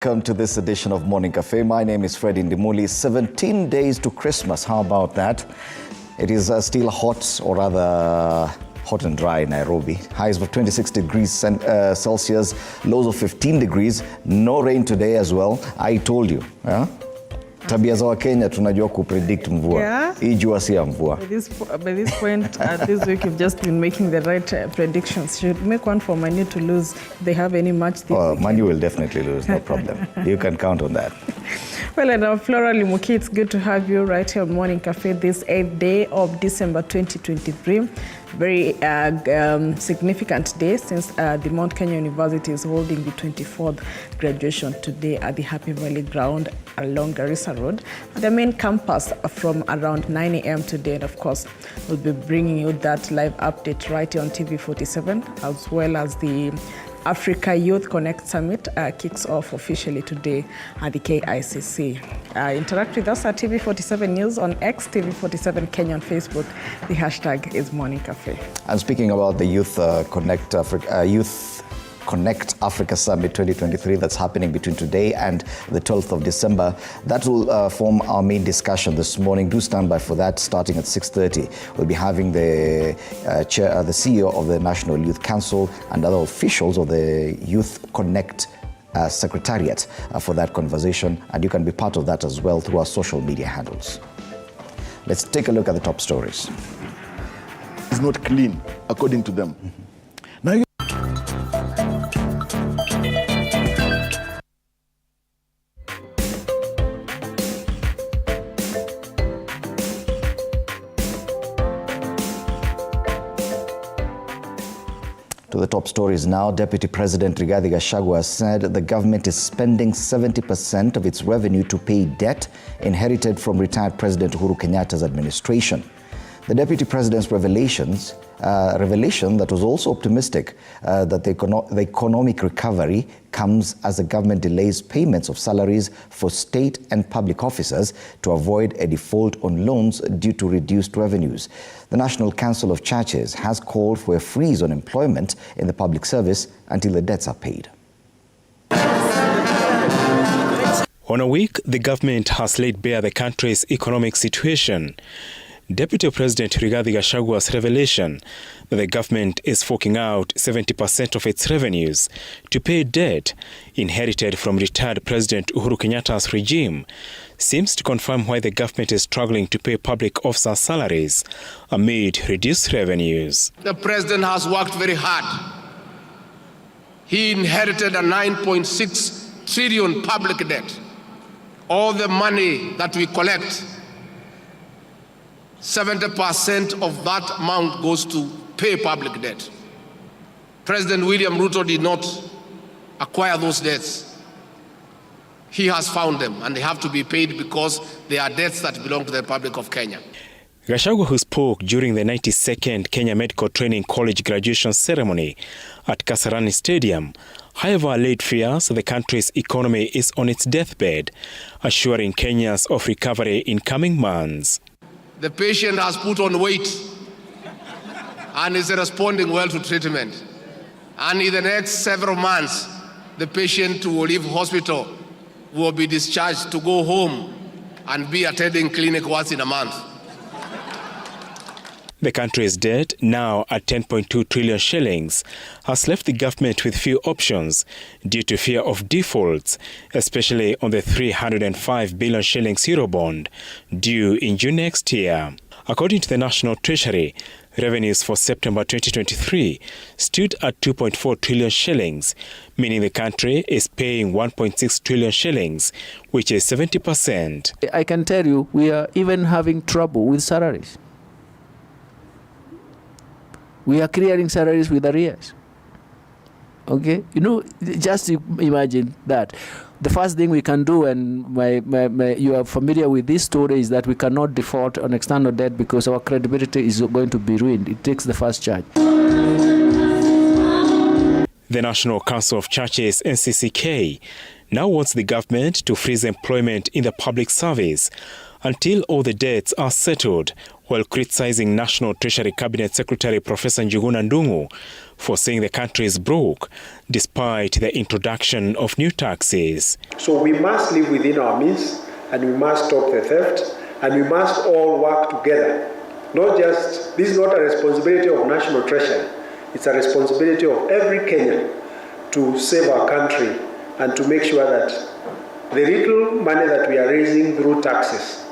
Welcome to this edition of Morning Cafe. My name is Freddy Ndimuli. 17 days to Christmas. How about that? It is still hot, or rather hot and dry in Nairobi. Highs of 26 degrees Celsius, lows of 15 degrees. No rain today as well. I told you. Yeah? Tabia za Wakenya tunajua kupredict mvua. Hii jua si ya mvua. By this point, this week you've just been making the right predictions. Should make one for Manu to lose if they have any match this weekend. Manu will definitely lose, no problem. You can count on that. Well, and Flora Limuki, it's good to have you right here on Morning Cafe this 8th day of December 2023. Very significant day since the Mount Kenya University is holding the 24th graduation today at the Happy Valley ground along Garissa Road, the main campus from around 9 a.m. today. And of course, we'll be bringing you that live update right here on TV47, as well as the Africa Youth Connekt Summit kicks off officially today at the KICC. Interact with us at TV47 News on X, TV47 Kenya on Facebook. The hashtag is Morning Cafe. And speaking about the Youth Connekt Africa Summit 2023 that's happening between today and the 12th of December. That will form our main discussion this morning. Do stand by for that starting at 6:30. We'll be having the CEO of the National Youth Council and other officials of the Youth Connekt Secretariat for that conversation, and you can be part of that as well through our social media handles. Let's take a look at the top stories. It's not clean, according to them. Now To the top stories now. Deputy President Rigathi Gachagua said the government is spending 70% of its revenue to pay debt inherited from retired President Uhuru Kenyatta's administration. The Deputy President's revelation that was also optimistic that the economic recovery comes as the government delays payments of salaries for state and public officers to avoid a default on loans due to reduced revenues. The National Council of Churches has called for a freeze on employment in the public service until the debts are paid. On a week, the government has laid bare the country's economic situation. Deputy President Rigathi Gachagua's revelation that the government is forking out 70% of its revenues to pay debt inherited from retired President Uhuru Kenyatta's regime seems to confirm why the government is struggling to pay public officer salaries amid reduced revenues. The president has worked very hard. He inherited a 9.6 trillion public debt. All the money that we collect, 70% of that amount goes to pay public debt. President William Ruto did not acquire those debts. He has found them, and they have to be paid because they are debts that belong to the Republic of Kenya. Gachagua, who spoke during the 92nd Kenya Medical Training College graduation ceremony at Kasarani Stadium, however, laid fears that the country's economy is on its deathbed, assuring Kenyans of recovery in coming months. The patient has put on weight and is responding well to treatment. And in the next several months, the patient will leave hospital, will be discharged to go home and be attending clinic once in a month. The country's debt, now at 10.2 trillion shillings, has left the government with few options due to fear of defaults, especially on the 305 billion shillings Eurobond due in June next year. According to the National Treasury, revenues for September 2023 stood at 2.4 trillion shillings, meaning the country is paying 1.6 trillion shillings, which is 70%. I can tell you, we are even having trouble with salaries. We are clearing salaries with arrears. Okay? You know, just imagine that. The first thing we can do, and you are familiar with this story, is that we cannot default on external debt because our credibility is going to be ruined. It takes the first charge. The National Council of Churches, NCCK, now wants the government to freeze employment in the public service until all the debts are settled, while criticizing National Treasury Cabinet Secretary Professor Njuguna Ndung'u for saying the country is broke despite the introduction of new taxes. So we must live within our means, and we must stop the theft, and we must all work together. This is not a responsibility of National Treasury. It's a responsibility of every Kenyan to save our country and to make sure that the little money that we are raising through taxes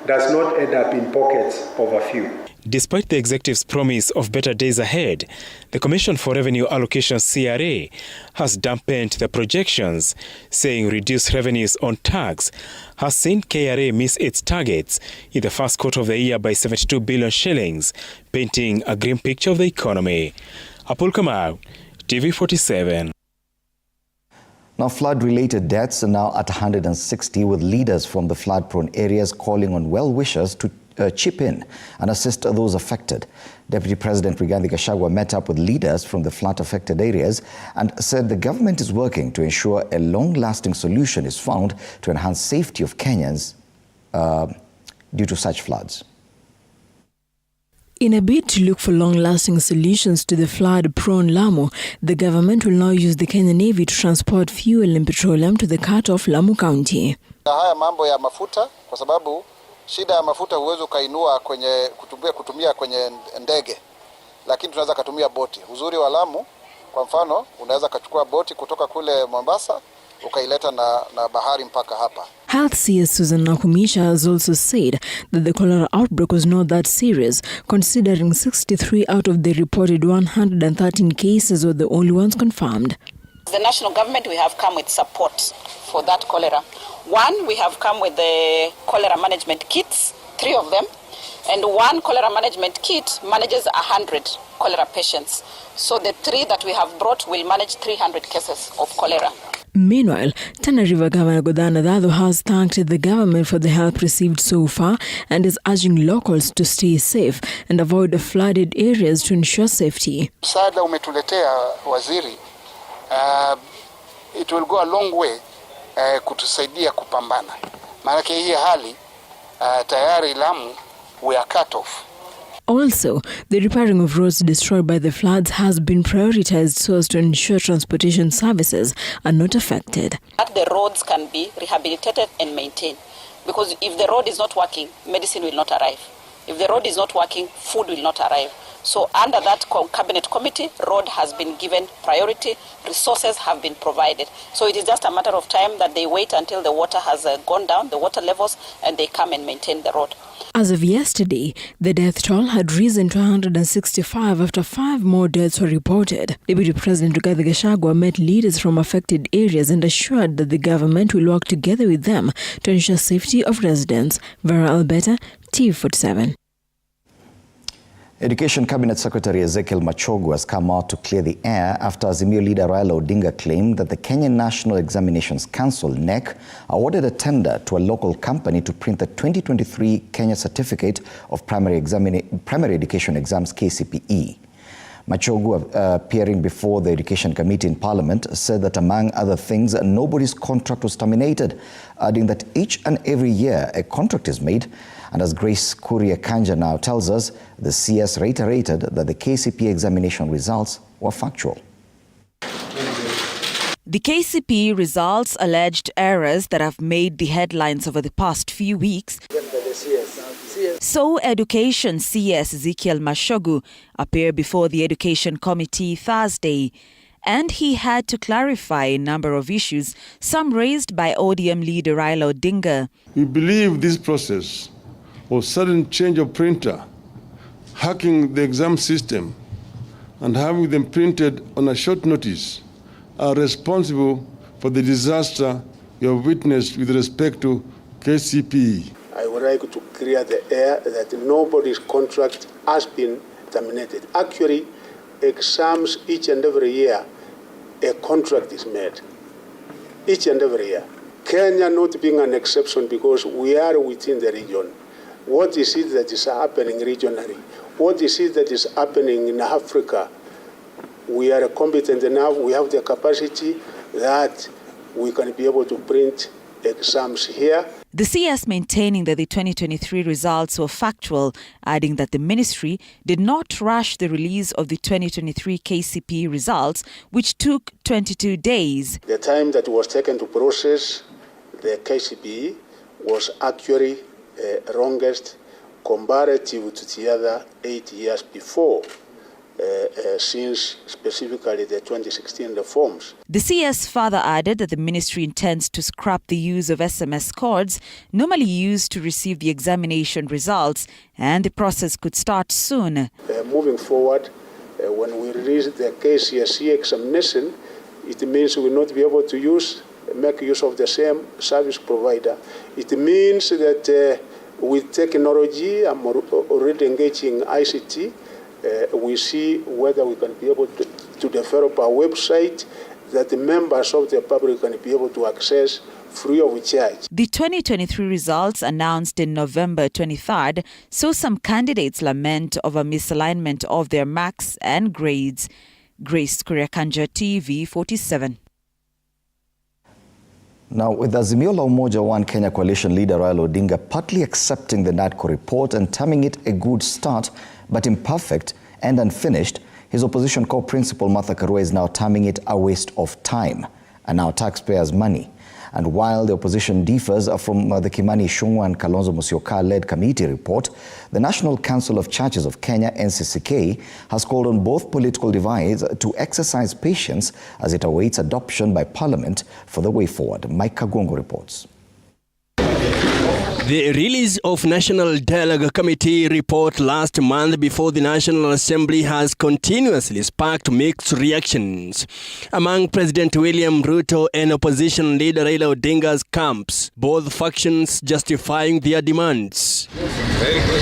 does not end up in pockets of a few. Despite the executive's promise of better days ahead, the Commission for Revenue Allocation (CRA) has dampened the projections, saying reduced revenues on tax has seen KRA miss its targets in the first quarter of the year by 72 billion shillings, painting a grim picture of the economy. Apul Kamau, TV47. Now, flood-related deaths are now at 160, with leaders from the flood-prone areas calling on well-wishers to chip in and assist those affected. Deputy President Rigathi Gachagua met up with leaders from the flood-affected areas and said the government is working to ensure a long-lasting solution is found to enhance safety of Kenyans due to such floods. In a bid to look for long-lasting solutions to the flood-prone Lamu, the government will now use the Kenya Navy to transport fuel and petroleum to the cut-off Lamu County. Haya mambo ya mafuta, kwa sababu shida ya mafuta huwezi ukainua kutumia kwenye ndege, lakini tunaweza kutumia boti. Uzuri wa Lamu, kwa mfano, unaweza kuchukua boti kutoka kule Mombasa ukaileta na bahari mpaka hapa. Health CS Susan Nakumisha has also said that the cholera outbreak was not that serious, considering 63 out of the reported 113 cases were the only ones confirmed. The national government, we have come with support for that cholera. One, we have come with the cholera management kits, 3 of them, and one cholera management kit manages 100 cholera patients. So the 3 that we have brought will manage 300 cases of cholera. Meanwhile, Tana River Governor Godana Dadho has thanked the government for the help received so far and is urging locals to stay safe and avoid the flooded areas to ensure safety. Msaada umetuletea waziri, it will go a long way kutusaidia kupambana. Maana hii hali tayari Lamu we are cut off. Also, the repairing of roads destroyed by the floods has been prioritized so as to ensure transportation services are not affected. That the roads can be rehabilitated and maintained. Because if the road is not working, medicine will not arrive. If the road is not working, food will not arrive. So under that cabinet committee, road has been given priority, resources have been provided. So it is just a matter of time that they wait until the water has gone down, the water levels, and they come and maintain the road. As of yesterday, the death toll had risen to 165 after 5 more deaths were reported. Deputy President Rigathi Gachagua met leaders from affected areas and assured that the government will work together with them to ensure safety of residents. Vera Alberta, TV47. Education Cabinet Secretary Ezekiel Machogu has come out to clear the air after Azimio leader Raila Odinga claimed that the Kenyan National Examinations Council (KNEC) awarded a tender to a local company to print the 2023 Kenya Certificate of Primary Education Exams (KCPE). Machogu, appearing before the Education Committee in Parliament, said that among other things, nobody's contract was terminated, adding that each and every year a contract is made. And as Grace Kuria Kanja now tells us, the CS reiterated that the KCPE examination results were factual. The KCPE results alleged errors that have made the headlines over the past few weeks. So Education CS Ezekiel Machogu appeared before the Education Committee Thursday, and he had to clarify a number of issues, some raised by ODM leader Raila Odinga. We believe this process of sudden change of printer, hacking the exam system, and having them printed on a short notice are responsible for the disaster you have witnessed with respect to KCPE. I would like to clear the air that nobody's contract has been terminated. Actually, exams each and every year, a contract is made. Each and every year. Kenya not being an exception because we are within the region. What is it that is happening regionally? What is it that is happening in Africa? We are competent enough, we have the capacity that we can be able to print exams here. The CS maintaining that the 2023 results were factual, adding that the ministry did not rush the release of the 2023 KCPE results, which took 22 days. The time that was taken to process the KCPE was actually wrongest comparative to the other 8 years before, since specifically the 2016 reforms. The CS further added that the ministry intends to scrap the use of SMS codes normally used to receive the examination results, and the process could start soon. Moving forward, when we release the KCSE examination, it means we will not be able to make use of the same service provider. It means that with technology, I'm already engaging ICT, we see whether we can be able to develop a website that the members of the public can be able to access free of charge. The 2023 results announced in November 23rd saw some candidates lament over misalignment of their marks and grades. Grace Kuriakanja, TV 47. Now, with Azimio la Umoja One Kenya coalition leader Raila Odinga partly accepting the NADCO report and terming it a good start, but imperfect and unfinished, his opposition co-principal Martha Karua is now terming it a waste of time and our taxpayers' money. And while the opposition differs from the Kimani Ichung'wah and Kalonzo Musyoka-led committee report, the National Council of Churches of Kenya, NCCK, has called on both political divides to exercise patience as it awaits adoption by Parliament for the way forward. Mike Kagongo reports. The release of National Dialogue Committee report last month before the National Assembly has continuously sparked mixed reactions among President William Ruto and opposition leader Raila Odinga's camps, both factions justifying their demands.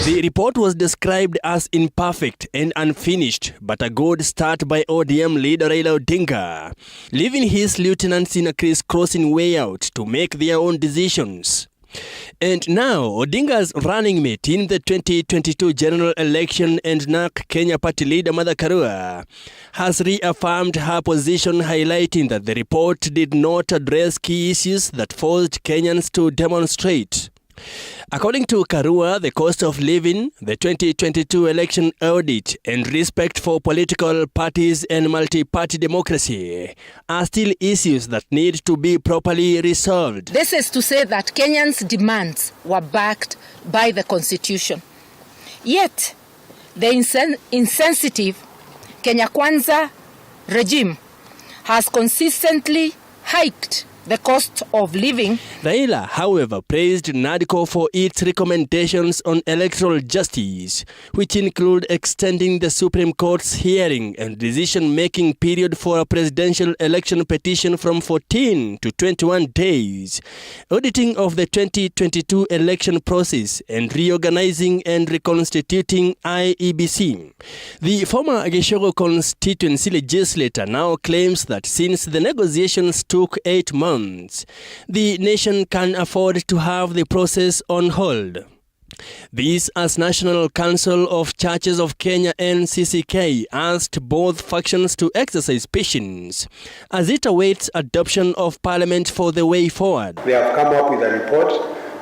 The report was described as imperfect and unfinished, but a good start by ODM leader Raila Odinga, leaving his lieutenants in a crisscrossing way out to make their own decisions. And now, Odinga's running mate in the 2022 general election and NARC Kenya party leader Martha Karua has reaffirmed her position, highlighting that the report did not address key issues that forced Kenyans to demonstrate. According to Karua, the cost of living, the 2022 election audit, and respect for political parties and multi-party democracy are still issues that need to be properly resolved. This is to say that Kenyans' demands were backed by the Constitution. Yet, the insensitive Kenya Kwanza regime has consistently hiked the cost of living. Raila, however, praised NADCO for its recommendations on electoral justice, which include extending the Supreme Court's hearing and decision-making period for a presidential election petition from 14 to 21 days, auditing of the 2022 election process, and reorganizing and reconstituting IEBC. The former Geshogo constituency legislator now claims that since the negotiations took 8 months, the nation can afford to have the process on hold. This as National Council of Churches of Kenya NCCK asked both factions to exercise patience as it awaits adoption of Parliament for the way forward. They have come up with a report.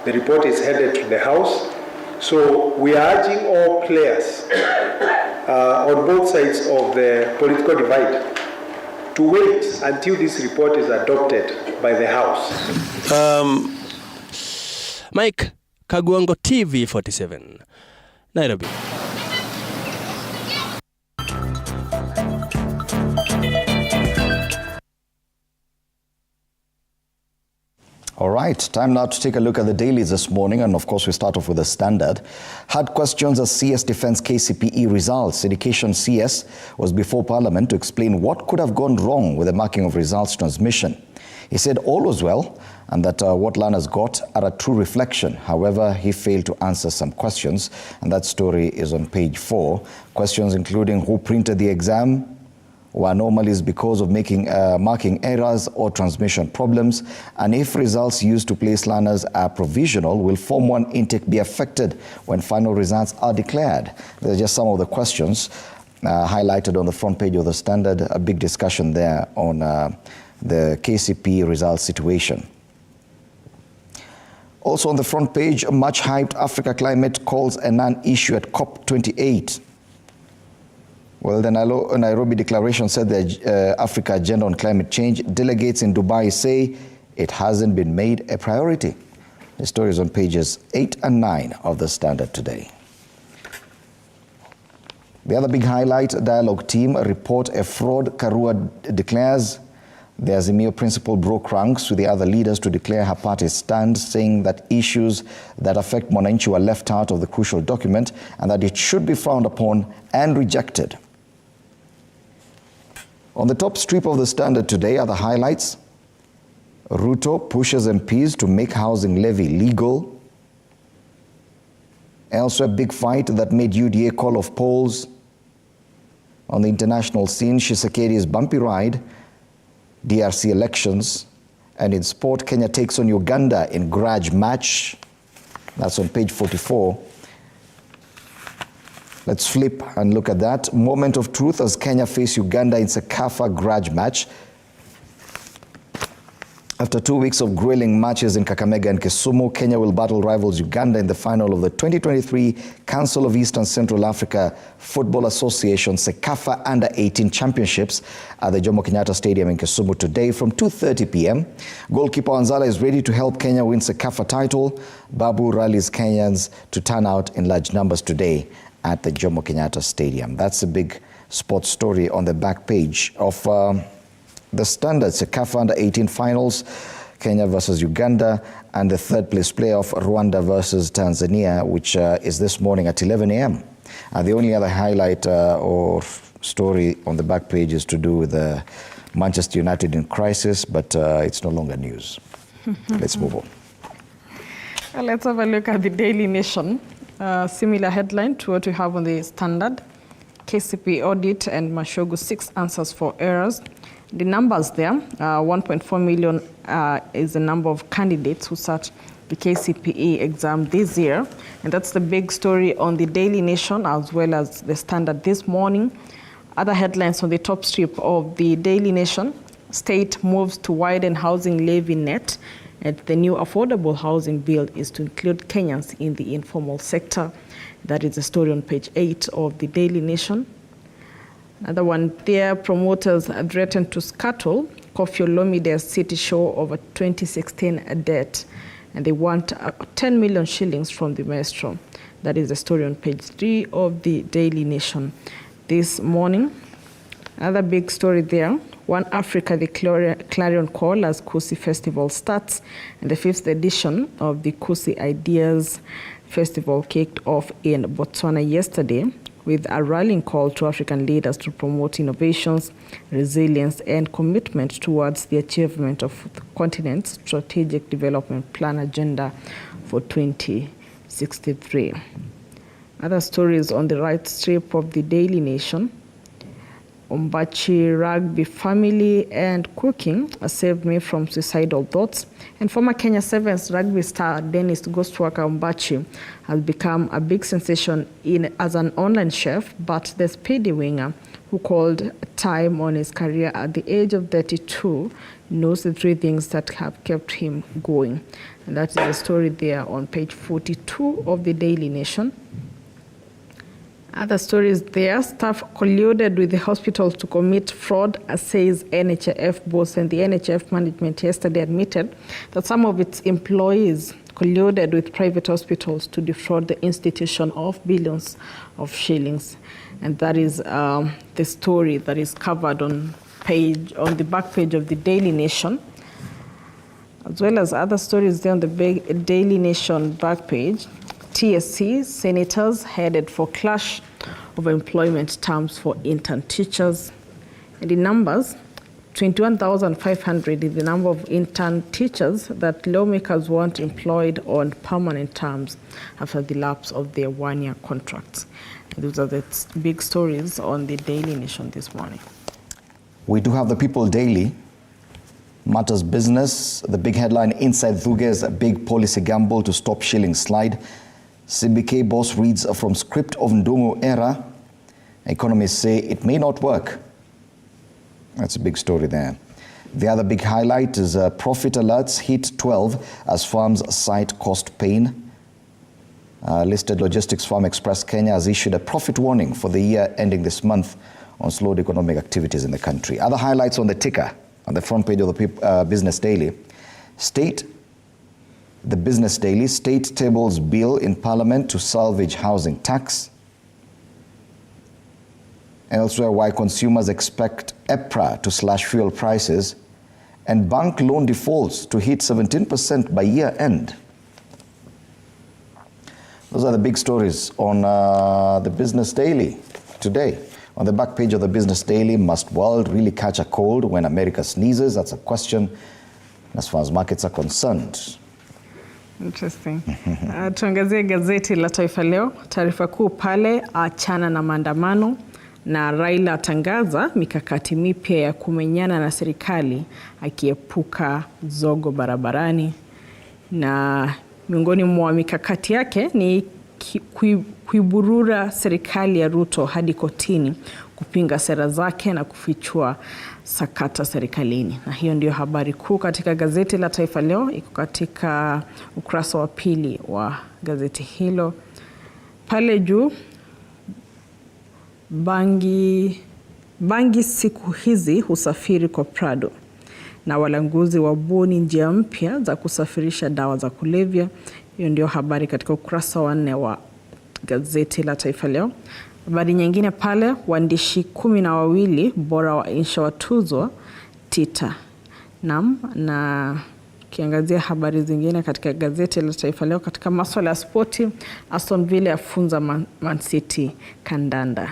The report is headed to the House. So we are urging all players on both sides of the political divide to wait until this report is adopted by the House. Mike Kagongo, TV 47, Nairobi. All right, time now to take a look at the dailies this morning, and of course we start off with the Standard. Had questions as CS defends KCPE results. Education CS was before Parliament to explain what could have gone wrong with the marking of results transmission. He said all was well and that what learners got are a true reflection. However, he failed to answer some questions, and that story is on page 4. Questions including who printed the exam, were anomalies because of marking errors or transmission problems, and if results used to place learners are provisional, will Form 1 intake be affected when final results are declared? These are just some of the questions highlighted on the front page of the Standard. A big discussion there on the KCPE results situation. Also on the front page, a much hyped Africa climate calls a non-issue at COP28. Well, the Nairobi Declaration said the Africa agenda on climate change. Delegates in Dubai say it hasn't been made a priority. The story is on pages 8 and 9 of the Standard today. The other big highlight, Dialogue team report a fraud. Karua declares the Azimio principal broke ranks with the other leaders to declare her party's stand, saying that issues that affect Mwananchi were left out of the crucial document and that it should be frowned upon and rejected. On the top strip of the Standard today are the highlights. Ruto pushes MPs to make housing levy legal. Elsewhere, big fight that made UDA call off polls. On the international scene, Tshisekedi's bumpy ride, DRC elections, and in sport, Kenya takes on Uganda in grudge match. That's on page 44. Let's flip and look at that. Moment of truth as Kenya face Uganda in Sekafa grudge match. After 2 weeks of grueling matches in Kakamega and Kisumu, Kenya will battle rivals Uganda in the final of the 2023 Council of East and Central Africa Football Association Sekafa Under-18 Championships at the Jomo Kenyatta Stadium in Kisumu today from 2:30 p.m. Goalkeeper Wanzala is ready to help Kenya win Sekafa title. Babu rallies Kenyans to turn out in large numbers today at the Jomo Kenyatta Stadium. That's a big sports story on the back page of the Standard. Sekafa Under-18 finals, Kenya versus Uganda, and the third place playoff, Rwanda versus Tanzania, which is this morning at 11 a.m. The only other highlight or story on the back page is to do with Manchester United in crisis, but it's no longer news. Let's move on. Let's have a look at the Daily Nation. Similar headline to what we have on the Standard. KCPE audit and Mashogu 6 answers for errors. The numbers there, 1.4 million is the number of candidates who sat the KCPE exam this year. And that's the big story on the Daily Nation as well as the Standard this morning. Other headlines on the top strip of the Daily Nation. State moves to widen housing levy net. And the new affordable housing bill is to include Kenyans in the informal sector. That is the story on page 8 of the Daily Nation. Another one there, promoters threatened to scuttle Koffi Olomide's city show over 2016 debt. And they want 10 million shillings from the maestro. That is the story on page 3 of the Daily Nation this morning. Another big story there, One Africa, the clarion call as Kusi Festival starts. And the 5th edition of the Kusi Ideas Festival kicked off in Botswana yesterday, with a rallying call to African leaders to promote innovations, resilience, and commitment towards the achievement of the continent's strategic development plan agenda for 2063. Other stories on the right strip of the Daily Nation. Ombachi rugby family and cooking saved me from suicidal thoughts. And former Kenya Sevens rugby star Dennis Ghostwaka Ombachi has become a big sensation as an online chef, but the speedy winger who called time on his career at the age of 32 knows the 3 things that have kept him going. And that is the story there on page 42 of the Daily Nation. Other stories there, staff colluded with the hospital to commit fraud, says NHIF boss, and the NHIF management yesterday admitted that some of its employees colluded with private hospitals to defraud the institution of billions of shillings. And that is the story that is covered on the back page of the Daily Nation, as well as other stories there on the Daily Nation back page. TSC senators headed for clash over employment terms for intern teachers. And the numbers, 21,500 is the number of intern teachers that lawmakers want employed on permanent terms after the lapse of their 1-year contracts. And those are the big stories on the Daily Nation this morning. We do have the People Daily. Matters business, the big headline, inside Thuge's big policy gamble to stop shilling slide. CBK boss reads from script of Ndungu era. Economists say it may not work. That's a big story there. The other big highlight is profit alerts hit 12 as firms cite cost pain. Listed logistics firm Express Kenya has issued a profit warning for the year ending this month on slowed economic activities in the country. Other highlights on the ticker, on the front page of the Business Daily. The Business Daily, state tables bill in Parliament to salvage housing tax. Elsewhere, why consumers expect EPRA to slash fuel prices, and bank loan defaults to hit 17% by year end. Those are the big stories on the Business Daily today. On the back page of the Business Daily, must world really catch a cold when America sneezes? That's a question as far as markets are concerned. Interesting. Tuangazie gazeti la Taifa Leo. Taarifa kuu pale, achana na maandamano, na Raila atangaza mikakati mipya ya kumenyana na serikali akiepuka zogo barabarani. Na miongoni mwa mikakati yake ni kuiburura serikali ya Ruto hadi kotini kupinga sera zake na kufichua sakata serikalini. Na hiyo ndio habari kuu katika gazeti la Taifa Leo, iko katika ukurasa wa pili wa gazeti hilo. Pale juu, bangi siku hizi husafiri kwa Prado, na walanguzi wabuni njia mpya za kusafirisha dawa za kulevya. Hiyo ndio habari katika ukurasa wa 4 wa gazeti la Taifa Leo. Habari nyingine pale, waandishi 12 bora wa insha watuzwa TITA. Na kiangazia habari zingine katika gazeti la Taifa Leo katika masuala ya spoti, Aston Villa yafunza Man City kandanda.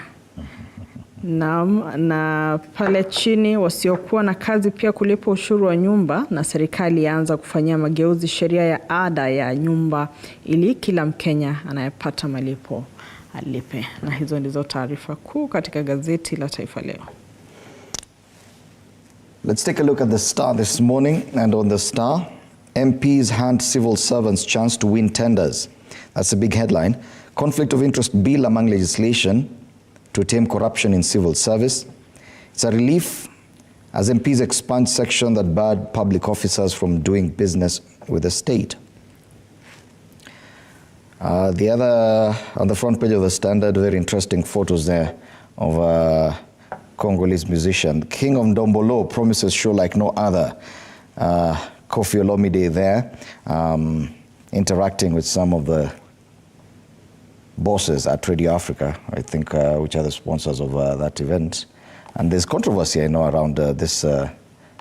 Na pale chini, wasiokuwa na kazi pia kulipa ushuru wa nyumba, na serikali yaanza kufanyia mageuzi sheria ya ada ya nyumba ili kila Mkenya anayepata malipo alipe. Na hizo ndizo taarifa kuu katika gazeti la Taifa Leo. Let's take a look at the Star this morning. And on the Star, MPs hand civil servants chance to win tenders. That's a big headline. Conflict of interest bill among legislation to tame corruption in civil service. It's a relief as MPs expand section that barred public officers from doing business with the state. The other, on the front page of the Standard, very interesting photos there of a Congolese musician. King of Ndombolo promises show like no other. Kofi Olomide there, interacting with some of the bosses at Radio Africa, I think, which are the sponsors of that event. And there's controversy, I know, around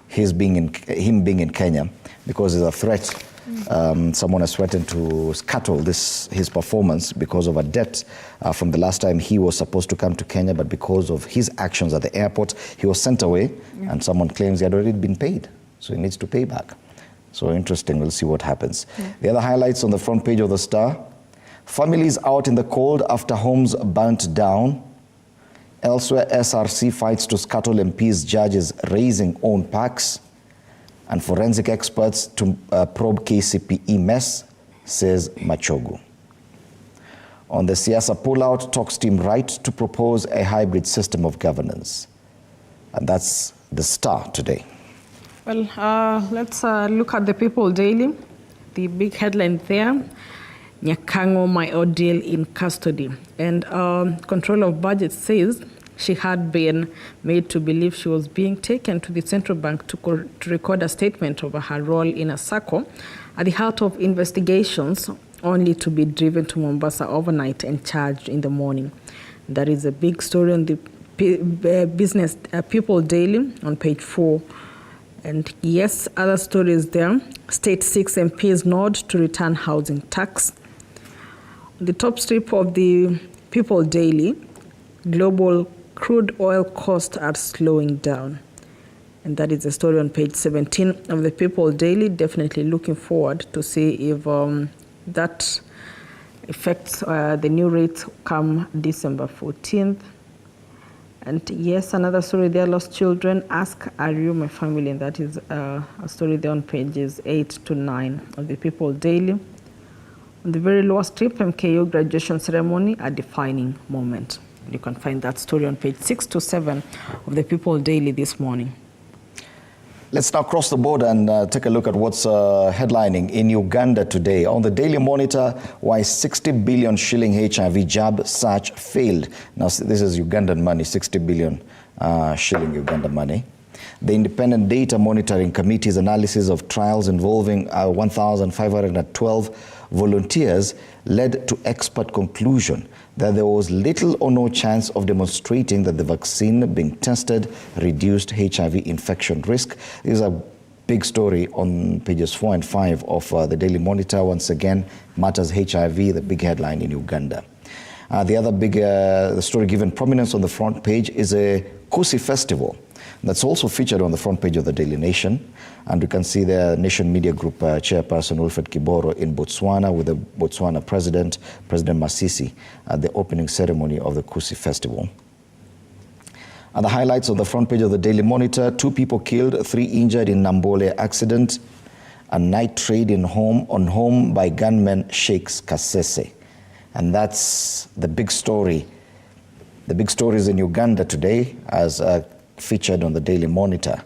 him being in Kenya, because there's a threat. Someone has threatened to scuttle his performance because of a debt from the last time he was supposed to come to Kenya, but because of his actions at the airport, he was sent away, and someone claims he had already been paid, so he needs to pay back. So interesting, we'll see what happens. The other highlights on the front page of the Star: families out in the cold after homes burnt down. Elsewhere, SRC fights to scuttle MPs, judges raising own packs. And forensic experts to probe KCPE mess, says Machogu. On the Siasa pullout, talks team right to propose a hybrid system of governance. And that's the Star today. Well, let's look at the People Daily. The big headline there: Nyakango, my ordeal in custody. And Control of Budget says she had been made to believe she was being taken to the central bank to record a statement of her role in a circle at the heart of investigations, only to be driven to Mombasa overnight and charged in the morning. That is a big story on the Business People Daily on page 4. And yes, other stories there. State 6 MPs nod to return housing tax. On the top strip of the People Daily, global crude oil costs are slowing down. And that is the story on page 17 of the People Daily. Definitely looking forward to see if that affects the new rates come December 14th. And yes, another story there: lost children ask, are you my family? And that is a story there on pages 8 to 9 of the People Daily. On the very lowest strip, MKO graduation ceremony, a defining moment. You can find that story on page 6 to 7 of the People Daily this morning. Let's now cross the border and take a look at what's headlining in Uganda today. On the Daily Monitor, why 60 billion shilling HIV jab search failed. Now, this is Ugandan money, 60 billion shilling Ugandan money. The Independent Data Monitoring Committee's analysis of trials involving 1,512 volunteers led to expert conclusion that there was little or no chance of demonstrating that the vaccine being tested reduced HIV infection risk. This is a big story on pages 4 and 5 of the Daily Monitor. Once again, matters HIV, the big headline in Uganda. The other big story given prominence on the front page is a Kusi festival. That's also featured on the front page of the Daily Nation. And we can see the Nation Media Group chairperson Wilfred Kiboro in Botswana with the Botswana President Masisi at the opening ceremony of the Kusi Festival. And the highlights on the front page of the Daily Monitor: 2 people killed, 3 injured in Nambole accident. A night trade on home by gunmen shakes Kasese. And that's the big story. The big stories in Uganda today, as featured on the Daily Monitor.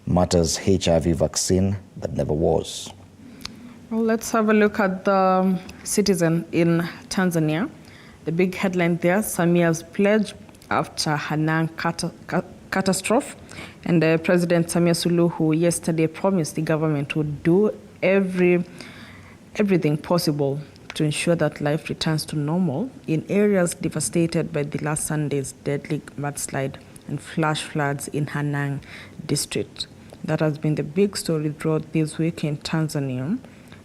Matters HIV vaccine that never was. Well, let's have a look at the Citizen in Tanzania. The big headline there: Samia's pledge after Hanang catastrophe. And President Samia Suluhu yesterday promised the government would do everything possible to ensure that life returns to normal in areas devastated by the last Sunday's deadly mudslide and flash floods in Hanang district. That has been the big story throughout this week in Tanzania.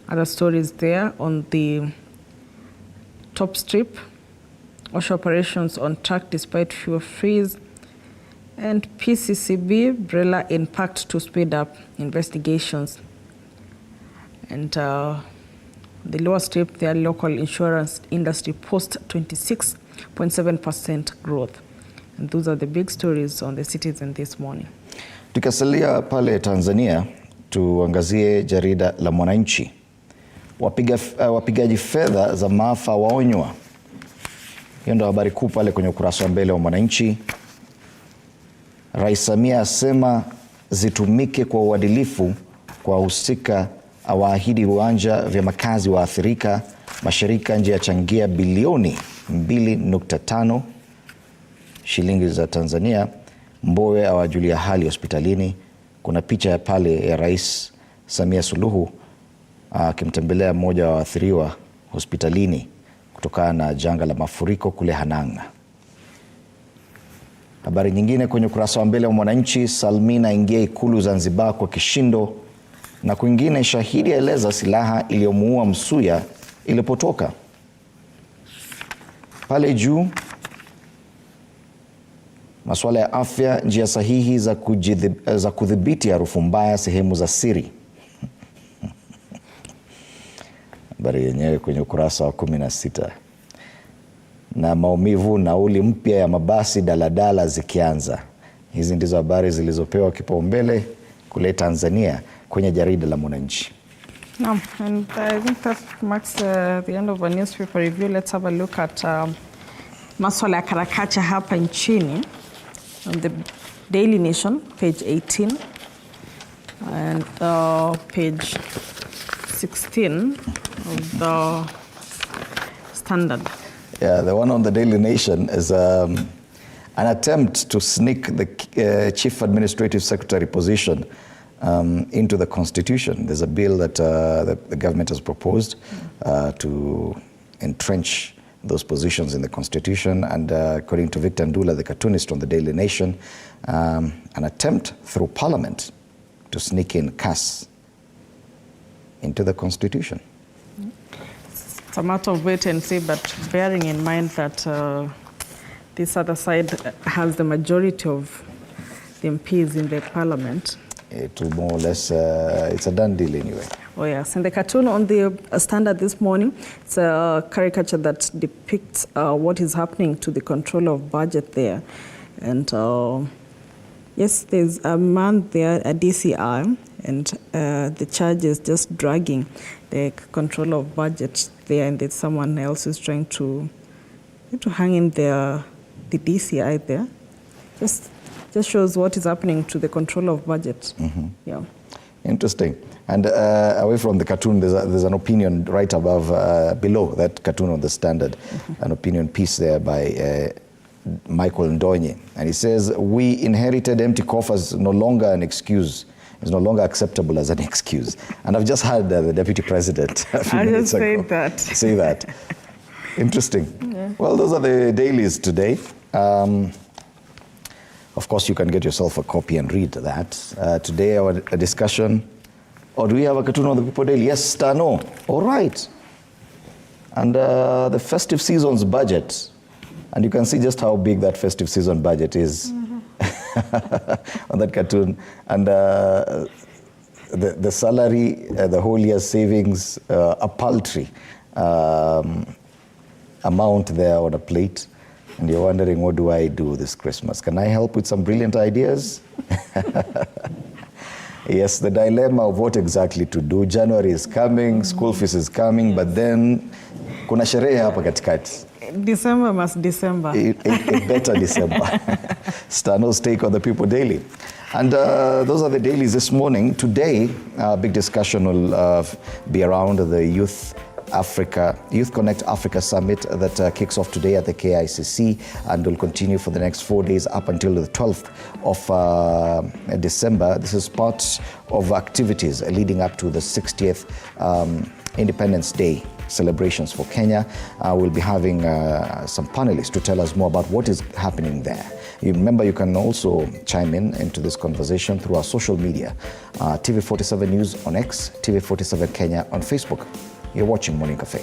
Other stories there on the top strip: OSHA operations on track despite fuel freeze, and PCCB BRELA impact to speed up investigations. And the lower strip there, local insurance industry post 26.7% growth. And those are the big stories on the Citizen this morning. Tukisalia pale Tanzania, tuangazie jarida la Mwananchi. Wapigaji fedha za maafa waonywa. Hiyo ndio habari kuu pale kwenye ukurasa wa mbele wa Mwananchi. Rais Samia asema zitumike kwa uadilifu kwa wahusika, awaahidi viwanja vya makazi waathirika, mashirika nje yachangia bilioni 2.5 shilingi za Tanzania. Mbowe awajulia hali hospitalini. Kuna picha ya pale ya Rais Samia Suluhu akimtembelea mmoja wa waathiriwa hospitalini kutokana na janga la mafuriko kule Hanang. Habari nyingine kwenye ukurasa wa mbele wa Mwananchi: Salmina ingia Ikulu Zanzibar kwa kishindo, na kwingine shahidi aeleza silaha iliyomuua Msuya ilipotoka. Pale juu, masuala ya afya, njia sahihi za kudhibiti harufu mbaya sehemu za siri. Habari yenyewe kwenye ukurasa wa 16. Na maumivu nauli mpya ya mabasi daladala zikianza. Hizi ndizo habari zilizopewa kipaumbele kule Tanzania kwenye jarida la Mwananchi. And I think that marks the end of our newspaper review. Let's have a look at masuala ya karakacha hapa nchini. On the Daily Nation, page 18, and page 16 of the Standard. Yeah, the one on the Daily Nation is an attempt to sneak the Chief Administrative Secretary position into the Constitution. There's a bill that the government has proposed to entrench those positions in the Constitution, and according to Victor Ndula, the cartoonist on the Daily Nation, an attempt through Parliament to sneak in CAS into the Constitution. It's a matter of wait and see, but bearing in mind that this other side has the majority of the MPs in the Parliament. It will more or less, it's a done deal anyway. Oh yes, and the cartoon on the Standard this morning, it's a caricature that depicts what is happening to the control of budget there. And yes, there's a man there, a DCI, and the charge is just dragging the control of budget there, and there's someone else who's trying to hang in the DCI there. Just just shows what is happening to the control of budget. Yeah. Interesting. And away from the cartoon, there's an opinion right above, below that cartoon on the Standard, an opinion piece there by Michael Ndonye. And he says, we inherited empty coffers, no longer an excuse. It's no longer acceptable as an excuse. And I've just heard the Deputy President a few minutes ago say that. Interesting. Yeah. Well, those are the dailies today. Of course, you can get yourself a copy and read that. Today, our discussion, or do we have a cartoon on the People Daily? Yes, no. All right. And the festive season's budget. And you can see just how big that festive season budget is on that cartoon. And the salary, the whole year's savings, a paltry amount there on a plate. And you're wondering, what do I do this Christmas? Can I help with some brilliant ideas? Yes, the dilemma of what exactly to do. January is coming, school fees is coming, but then kuna sherehe hapa katikati. December must December. A better December. Stano's take on the People Daily. And those are the dailies this morning. Today, big discussion will be around the Youth Connekt Africa Summit that kicks off today at the KICC and will continue for the next 4 days up until the 12th of December. This is part of activities leading up to the 60th Independence Day celebrations for Kenya. We'll be having some panelists to tell us more about what is happening there. You remember, you can also chime into this conversation through our social media. TV47 News on X, TV47 Kenya on Facebook. You're watching Morning Cafe.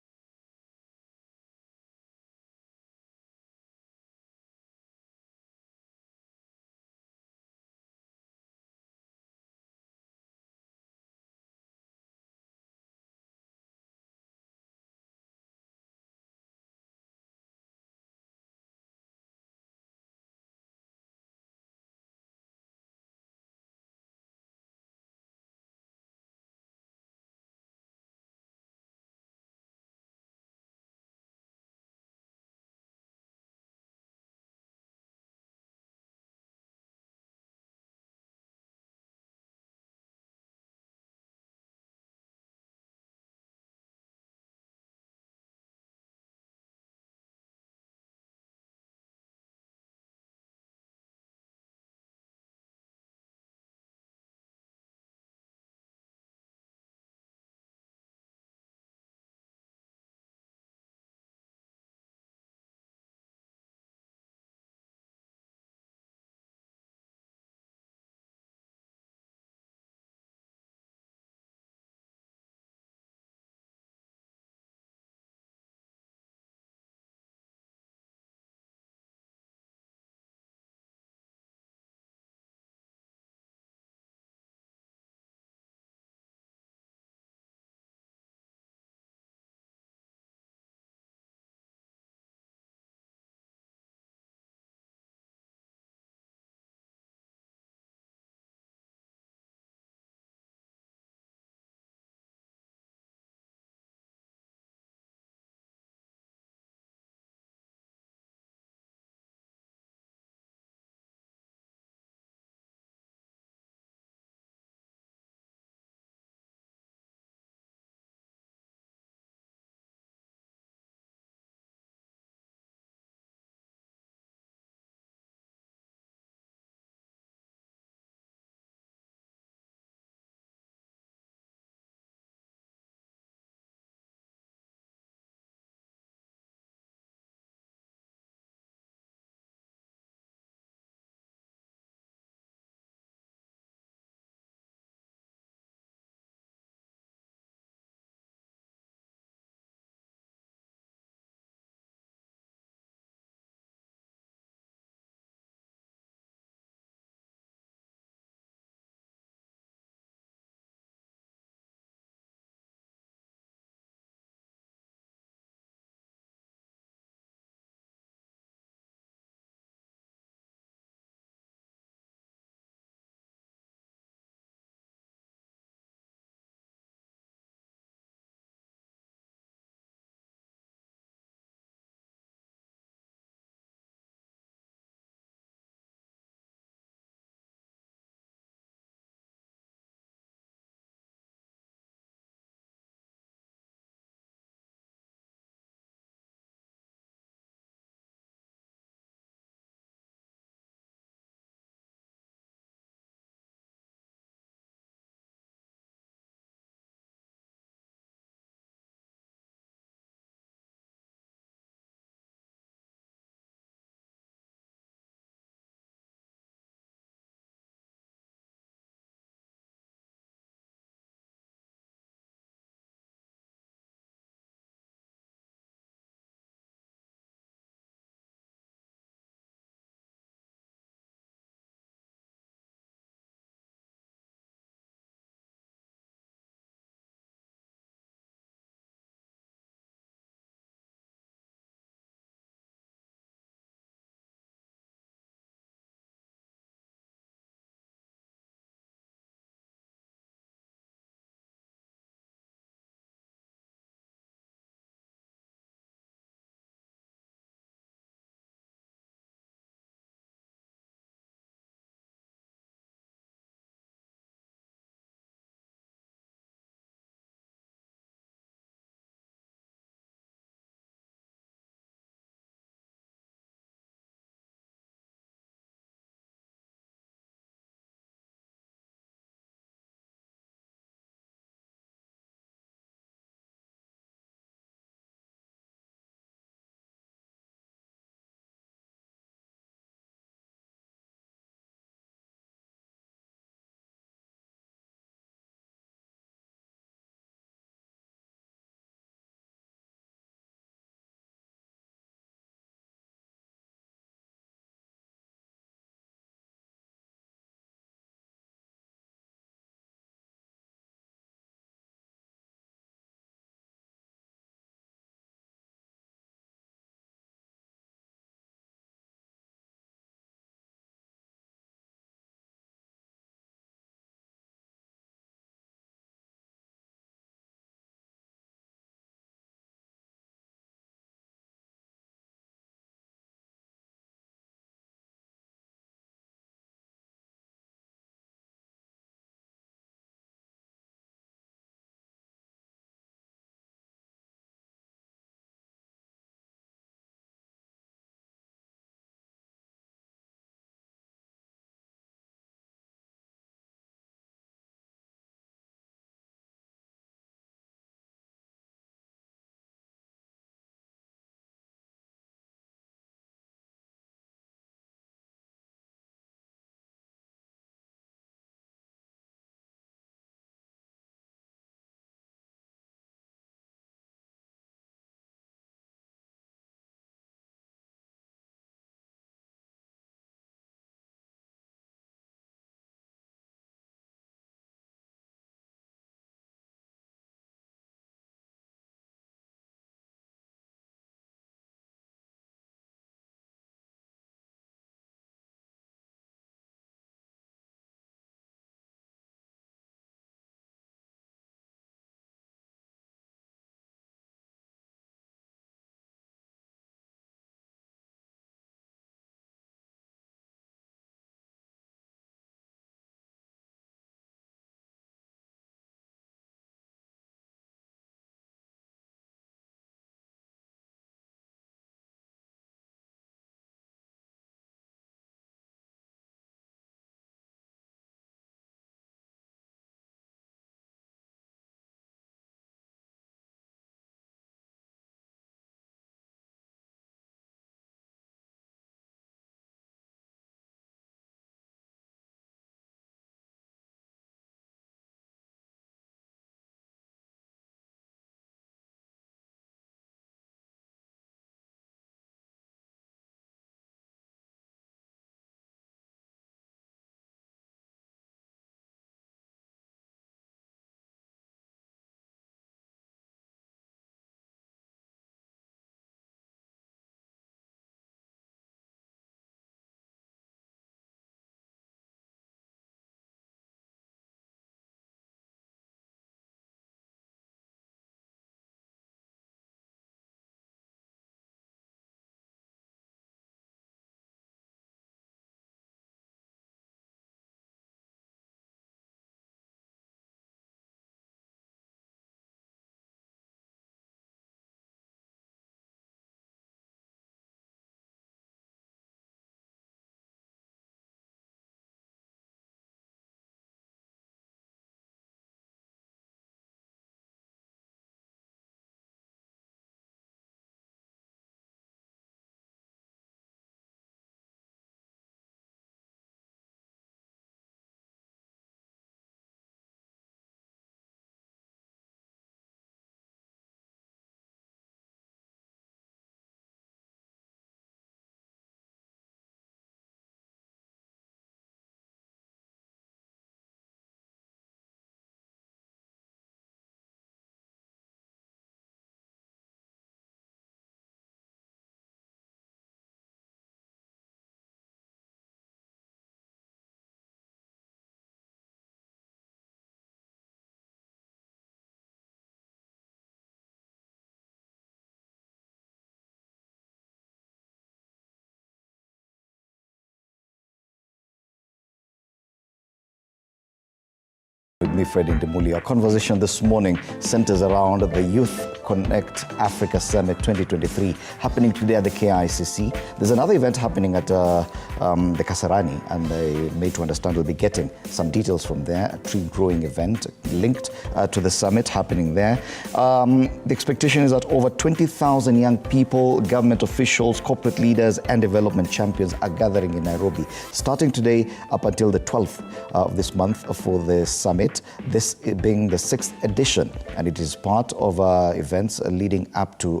me, Fred Ndimuli. Our conversation this morning centers around the Youth Connekt Africa Summit 2023 happening today at the KICC. There's another event happening at the Kasarani, and I made to understand we'll be getting some details from there. A tree growing event linked to the summit happening there. The expectation is that over 20,000 young people, government officials, corporate leaders, and development champions are gathering in Nairobi, starting today up until the 12th of this month for the summit, this being the 6th edition, and it is part of events leading up to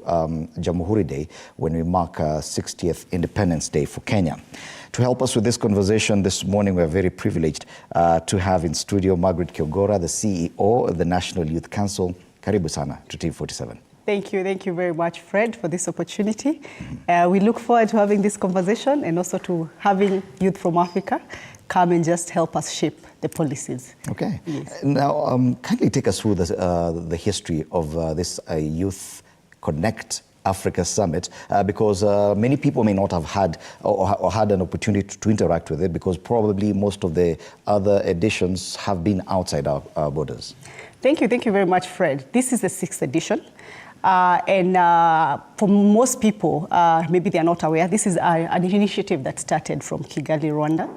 Jamhuri Day, when we mark 60th Independence Day for Kenya. To help us with this conversation this morning, we're very privileged to have in studio Margaret Kiogora, the CEO of the National Youth Council. Karibu sana to TV47. Thank you very much, Fred, for this opportunity. We look forward to having this conversation and also to having youth from Africa come and just help us shape the policies. Okay. Yes. Now, kindly take us through the history of this Youth Connekt Africa Summit, because many people may not have had or had an opportunity to interact with it, because probably most of the other editions have been outside our borders. Thank you very much, Fred. This is the 6th edition. For most people, maybe they are not aware, this is an initiative that started from Kigali, Rwanda.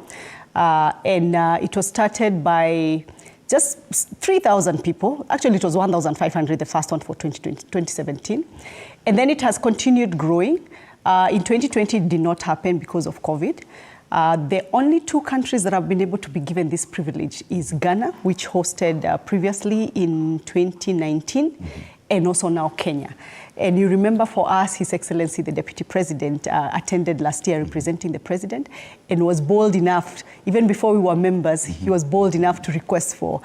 It was started by just 3,000 people. Actually, it was 1,500, the first one for 2017. And then it has continued growing. In 2020, it did not happen because of COVID. The only 2 countries that have been able to be given this privilege is Ghana, which hosted previously in 2019, and also now Kenya. And you remember, for us, His Excellency, the Deputy President, attended last year representing the President, and was bold enough, even before we were members, he was bold enough to request for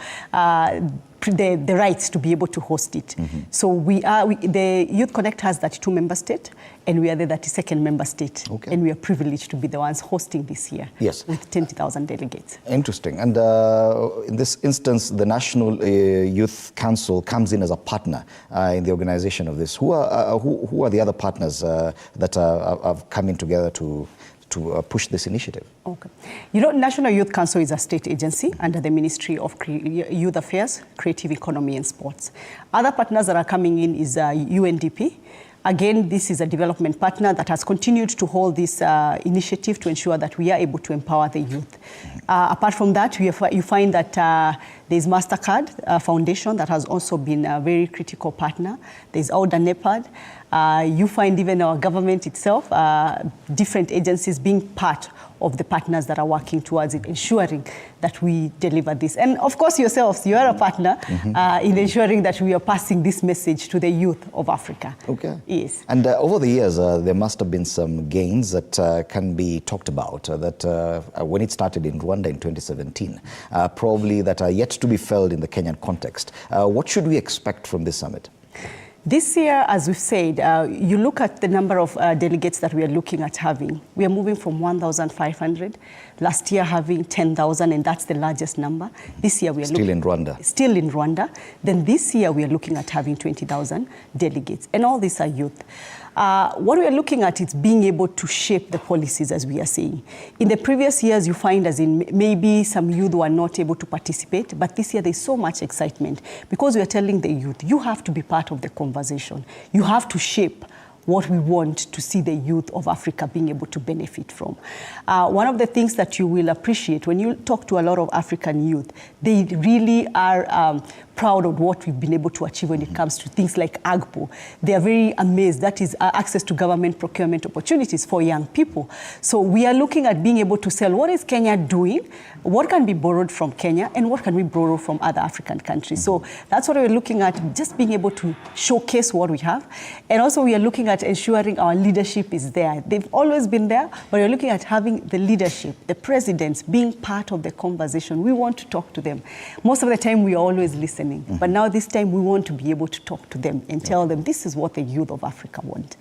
the rights to be able to host it. So the Youth Connekt has 32 member states, and we are the 32nd member state. Okay. And we are privileged to be the ones hosting this year. Yes. With 20,000 delegates. Interesting. And in this instance, the National Youth Council comes in as a partner in the organization of this. Who are the other partners that have come in together to push this initiative? Okay. You know, National Youth Council is a state agency under the Ministry of Youth Affairs, Creative Economy and Sports. Other partners that are coming in is UNDP. Again, this is a development partner that has continued to hold this initiative to ensure that we are able to empower the youth. Apart from that, you find that there's MasterCard Foundation that has also been a very critical partner. There's Auda Nepad. You find even our government itself, different agencies being part of the partners that are working towards it, ensuring that we deliver this. And of course, yourselves, you are a partner in ensuring that we are passing this message to the youth of Africa. Okay. Yes. And over the years, there must have been some gains that can be talked about, that when it started in Rwanda in 2017, probably that are yet to be felt in the Kenyan context. What should we expect from this summit? This year, as we've said, you look at the number of delegates that we are looking at having. We are moving from 1,500. Last year having 10,000, and that's the largest number. This year we are still in Rwanda. Still in Rwanda. Then this year we are looking at having 20,000 delegates, and all these are youth. What we are looking at is being able to shape the policies, as we are saying. In the previous years, you find as in maybe some youth were not able to participate, but this year there's so much excitement because we are telling the youth, you have to be part of the conversation. You have to shape what we want to see the youth of Africa being able to benefit from. One of the things that you will appreciate when you talk to a lot of African youth, they really are proud of what we've been able to achieve when it comes to things like AGPO. They are very amazed. That is access to government procurement opportunities for young people. So we are looking at being able to sell what is Kenya doing, what can be borrowed from Kenya, and what can we borrow from other African countries. So that's what we're looking at, just being able to showcase what we have. And also we are looking at ensuring our leadership is there. They've always been there, but we're looking at having the leadership, the presidents being part of the conversation. We want to talk to them. Most of the time we are always listening. But now this time we want to be able to talk to them and tell them this is what the youth of Africa want.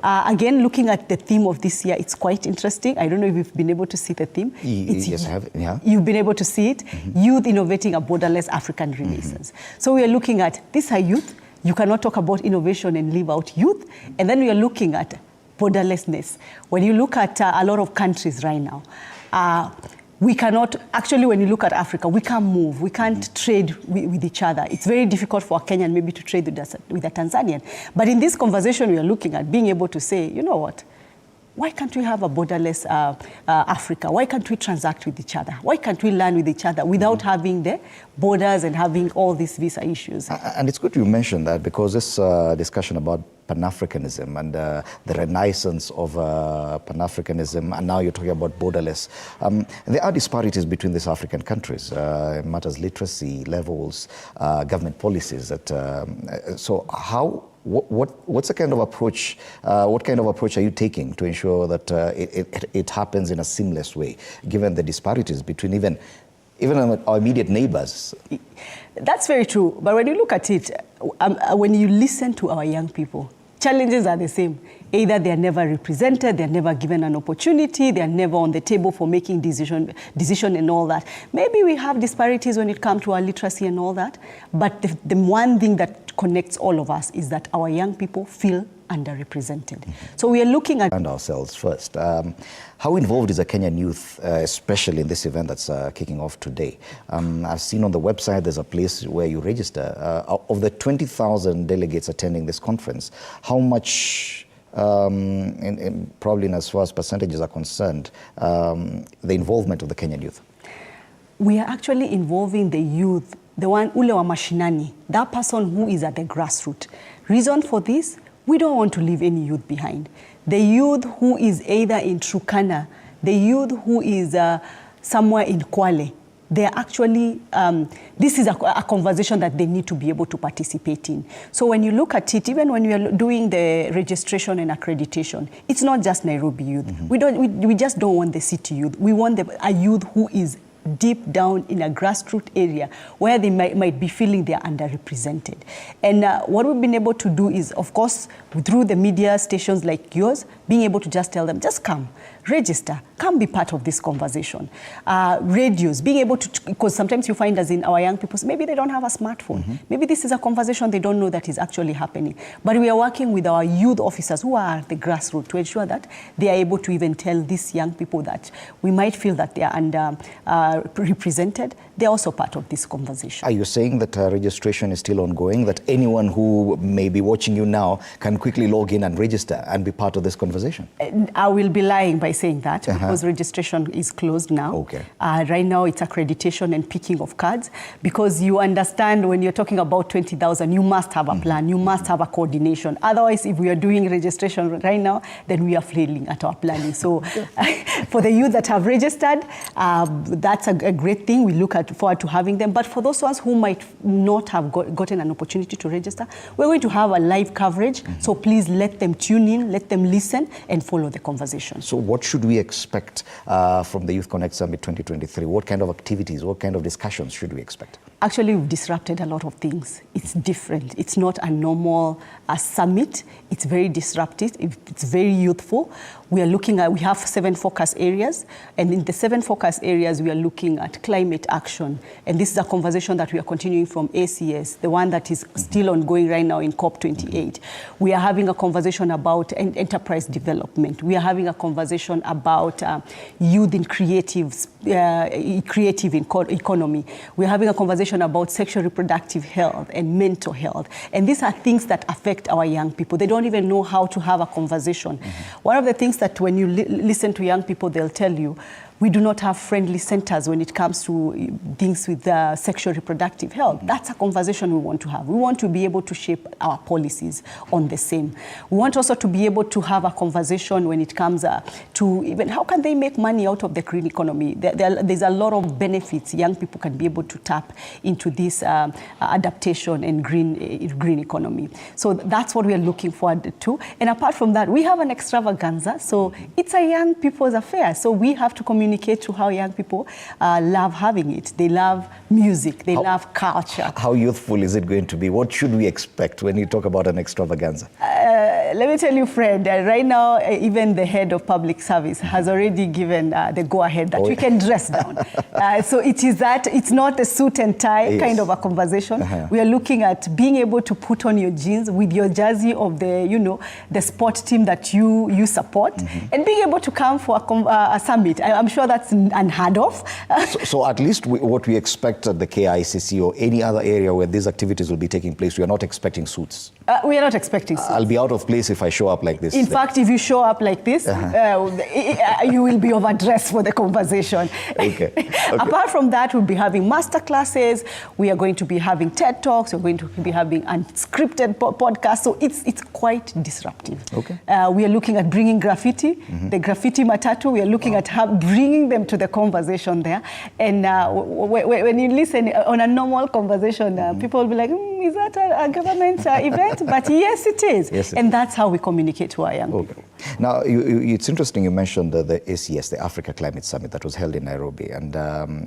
Again, looking at the theme of this year, it's quite interesting. I don't know if you've been able to see the theme. Yes, I have. Yeah. You've been able to see it. Youth innovating a borderless African Renaissance. So we are looking at this are youth. You cannot talk about innovation and leave out youth. And then we are looking at borderlessness. When you look at a lot of countries right now, We cannot, actually, when you look at Africa, we can't move, we can't trade with each other. It's very difficult for a Kenyan maybe to trade with a Tanzanian. But in this conversation we are looking at, being able to say, you know what, why can't we have a borderless Africa? Why can't we transact with each other? Why can't we learn with each other without having the borders and having all these visa issues? And it's good you mentioned that, because this discussion about Pan-Africanism and the renaissance of Pan-Africanism, and now you're talking about borderless. There are disparities between these African countries. It matters literacy levels, government policies. So what's the kind of approach? What kind of approach are you taking to ensure that it happens in a seamless way, given the disparities between even our immediate neighbors? That's very true. But when you look at it, when you listen to our young people, challenges are the same. Either they are never represented, they're never given an opportunity, they're never on the table for making decision and all that. Maybe we have disparities when it comes to our literacy and all that, but the one thing that connects all of us is that our young people feel underrepresented. So we are looking at ourselves first. How involved is the Kenyan youth, especially in this event that's kicking off today? I've seen on the website there's a place where you register. Of the 20,000 delegates attending this conference, how much, probably in as far as percentages are concerned, the involvement of the Kenyan youth? We are actually involving the youth, the one ule wa mashinani, that person who is at the grassroots. Reason for this? We don't want to leave any youth behind. The youth who is either in Turkana, the youth who is somewhere in Kwale, they are actually, this is a conversation that they need to be able to participate in. So when you look at it, even when we are doing the registration and accreditation, it's not just Nairobi youth. We just don't want the city youth. We want a youth who is deep down in a grassroots area where they might be feeling they are underrepresented. And what we've been able to do is, of course, through the media stations like yours, being able to just tell them, just come, register, come be part of this conversation. Radios, being able to, because sometimes you find as in our young people, maybe they don't have a smartphone. Maybe this is a conversation they don't know that is actually happening. But we are working with our youth officers who are at the grassroots to ensure that they are able to even tell these young people that we might feel that they are underrepresented. They're also part of this conversation. Are you saying that registration is still ongoing, that anyone who may be watching you now can quickly log in and register and be part of this conversation? I will be lying by saying that because registration is closed now. Okay. Right now it's accreditation and picking of cards, because you understand when you're talking about 20,000, you must have a plan, you must have a coordination. Otherwise, if we are doing registration right now, then we are failing at our planning. So for the youth that have registered, that's a great thing. We look forward to having them. But for those ones who might not have gotten an opportunity to register, we're going to have a live coverage. So please let them tune in, let them listen and follow the conversation. So what should we expect from the Youth Connekt Summit 2023? What kind of activities, what kind of discussions should we expect? Actually, we've disrupted a lot of things. It's different. It's not a normal summit. It's very disruptive. It's very youthful. We have 7 focus areas. And in the 7 focus areas, we are looking at climate action. And this is a conversation that we are continuing from ACS, the one that is still ongoing right now in COP28. We are having a conversation about enterprise development. We are having a conversation about youth in creative economy. We're having a conversation about sexual reproductive health and mental health. And these are things that affect our young people. They don't even know how to have a conversation. One of the things that when you listen to young people, they'll tell you, we do not have friendly centers when it comes to things with sexual reproductive health. That's a conversation we want to have. We want to be able to shape our policies on the same. We want also to be able to have a conversation when it comes to even how can they make money out of the green economy. There's a lot of benefits young people can be able to tap into this adaptation and green economy. So that's what we are looking forward to. And apart from that, we have an extravaganza. So it's a young people's affair. So we have to communicate to how young people love having it. They love music, they love culture. How youthful is it going to be? What should we expect when you talk about an extravaganza? let me tell you, Fred, right now, even the head of public service has already given the go-ahead that we can dress down. So it is that, it's not a suit and tie kind of a conversation. We are looking at being able to put on your jeans with your jersey of the, you know, the sport team that you support, and being able to come for a summit. I'm sure that's unheard of. So at least what we expect at the KICC or any other area where these activities will be taking place, we are not expecting suits. We are not expecting suits. I'll be out of place if I show up like this. In fact, if you show up like this, you will be overdressed for the conversation. Okay. Apart from that, we'll be having master classes. We are going to be having TED Talks. We're going to be having unscripted podcasts. So it's quite disruptive. Okay. We are looking at bringing graffiti, the graffiti matatu. We are looking at bringing them to the conversation there. And when you listen on a normal conversation, people will be like, is that a government event? But yes, it is. Yes, and that's how we communicate to our young people. Now, it's interesting you mentioned the ACS, the Africa Climate Summit that was held in Nairobi. And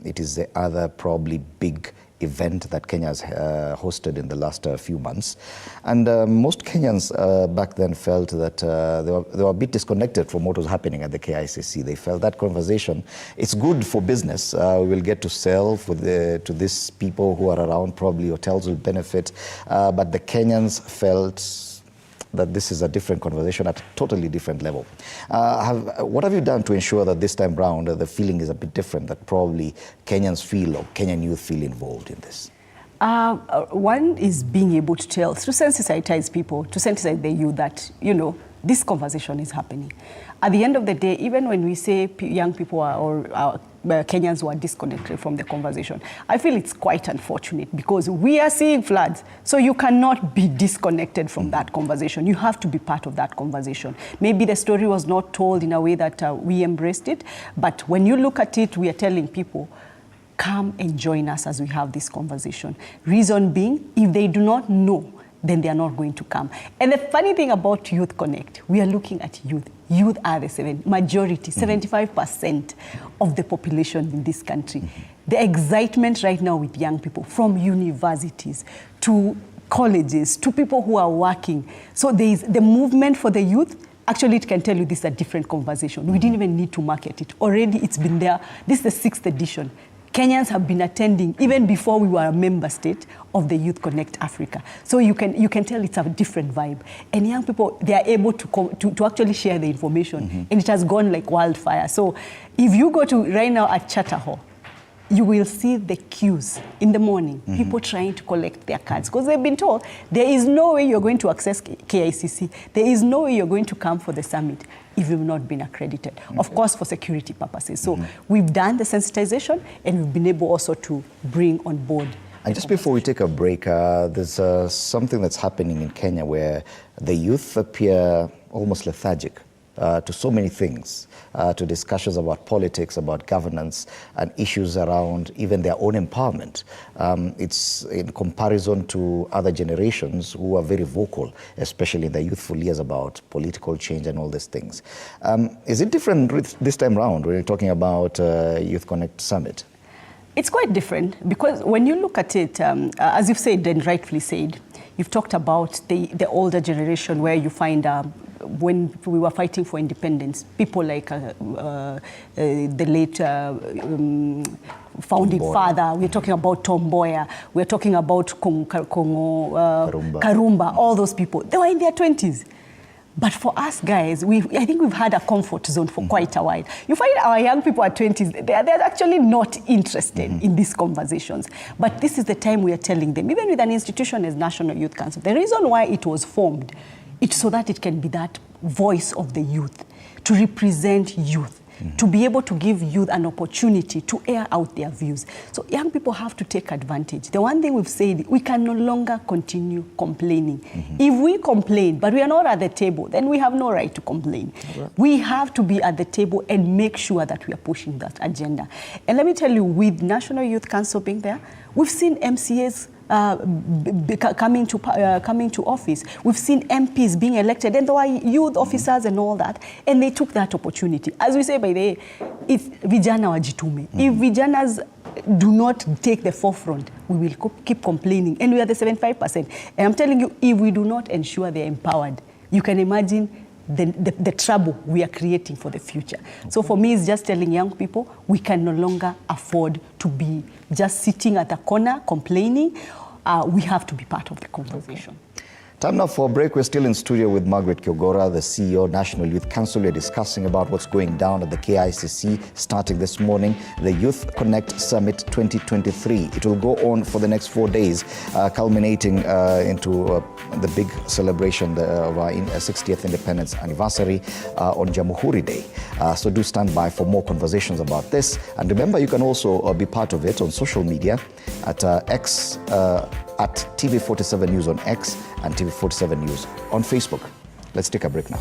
it is the other probably big event that Kenya has hosted in the last few months. And most Kenyans back then felt that they were a bit disconnected from what was happening at the KICC. They felt that conversation, it's good for business. We will get to sell to these people who are around, probably hotels will benefit. But the Kenyans felt that this is a different conversation at a totally different level. What have you done to ensure that this time round the feeling is a bit different, that probably Kenyans feel or Kenyan youth feel involved in this? One is being able to tell, to sensitize people, to sensitize the youth that, you know, this conversation is happening. At the end of the day, even when we say young people or Kenyans who are disconnected from the conversation, I feel it's quite unfortunate because we are seeing floods. So you cannot be disconnected from that conversation. You have to be part of that conversation. Maybe the story was not told in a way that we embraced it, but when you look at it, we are telling people, come and join us as we have this conversation. Reason being, if they do not know, then they are not going to come. And the funny thing about Youth Connect, we are looking at youth. Youth are the majority, 75% of the population in this country. The excitement right now with young people, from universities to colleges to people who are working. So there is the movement for the youth. Actually, it can tell you this is a different conversation. We didn't even need to market it. Already it's been there. This is the 6th edition. Kenyans have been attending even before we were a member state of the Youth Connect Africa. So you can tell it's a different vibe. And young people, they are able to actually share the information. And it has gone like wildfire. So if you go to right now at Charter Hall, you will see the queues in the morning, people trying to collect their cards. Because they've been told, there is no way you're going to access KICC. There is no way you're going to come for the summit if you've not been accredited. Of course, for security purposes. So we've done the sensitization and we've been able also to bring on board. And just before we take a break, there's something that's happening in Kenya where the youth appear almost lethargic to so many things, to discussions about politics, about governance, and issues around even their own empowerment. It's in comparison to other generations who are very vocal, especially in the youthful years, about political change and all these things. Is it different this time round when you're talking about Youth Connect Summit? It's quite different because when you look at it, as you've said and rightfully said, you've talked about the older generation where you find when we were fighting for independence, people like the late founding father, we're talking about Tom Mboya, we're talking about Karumba, all those people, they were in their 20s. But for us guys, I think we've had a comfort zone for quite a while. You find our young people at 20s, they're actually not interested in these conversations. But this is the time we are telling them, even with an institution as National Youth Council, the reason why it was formed, it's so that it can be that voice of the youth, to represent youth, to be able to give youth an opportunity to air out their views. So young people have to take advantage. The one thing we've said, we can no longer continue complaining. If we complain, but we are not at the table, then we have no right to complain. We have to be at the table and make sure that we are pushing that agenda. And let me tell you, with National Youth Council being there, we've seen MCAs coming to office. We've seen MPs being elected, and there were youth officers and all that, and they took that opportunity. As we say by the way, it's vijana wajitume. If vijanas do not take the forefront, we will keep complaining, and we are the 75%. And I'm telling you, if we do not ensure they're empowered, you can imagine the trouble we are creating for the future. So for me, it's just telling young people, we can no longer afford to be just sitting at a corner complaining. We have to be part of the conversation. Time now for a break. We're still in studio with Margaret Kiogora, the CEO, National Youth Council. We're discussing about what's going down at the KICC starting this morning, the Youth Connekt Summit 2023. It will go on for the next 4 days, culminating into the big celebration of our 60th independence anniversary on Jamhuri Day. So do stand by for more conversations about this. And remember, you can also be part of it on social media at X, at TV47 News on X and TV47 News on Facebook. Let's take a break now.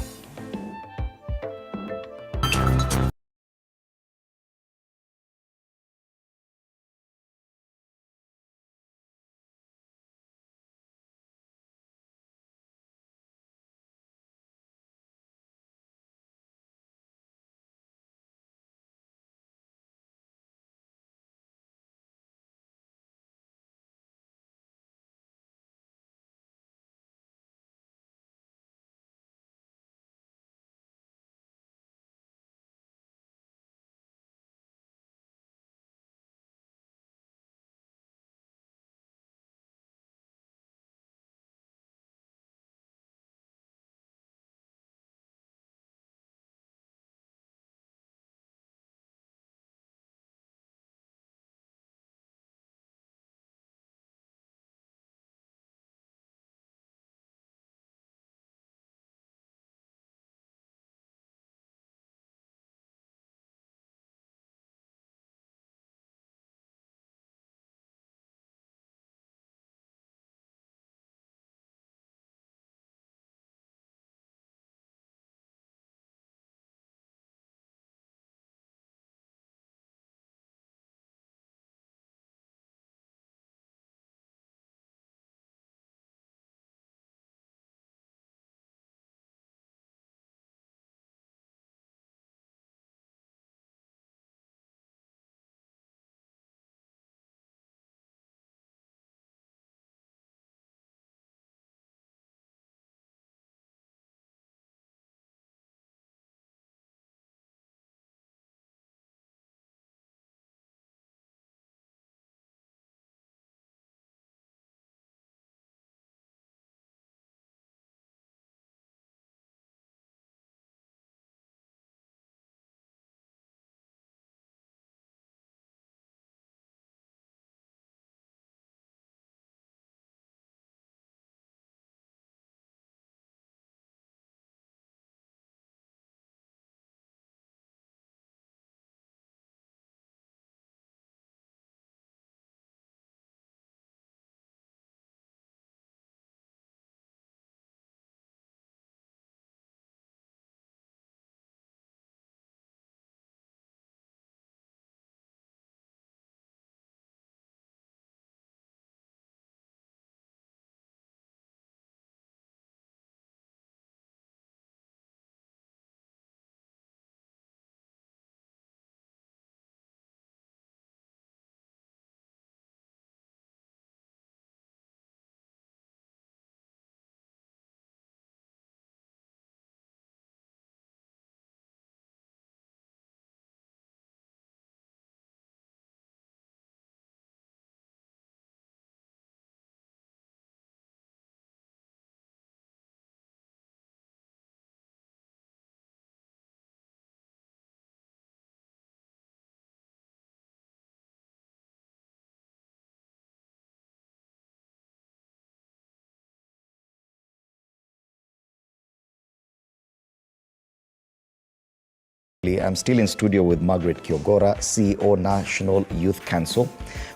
I'm still in studio with Margaret Kiogora, CEO, National Youth Council.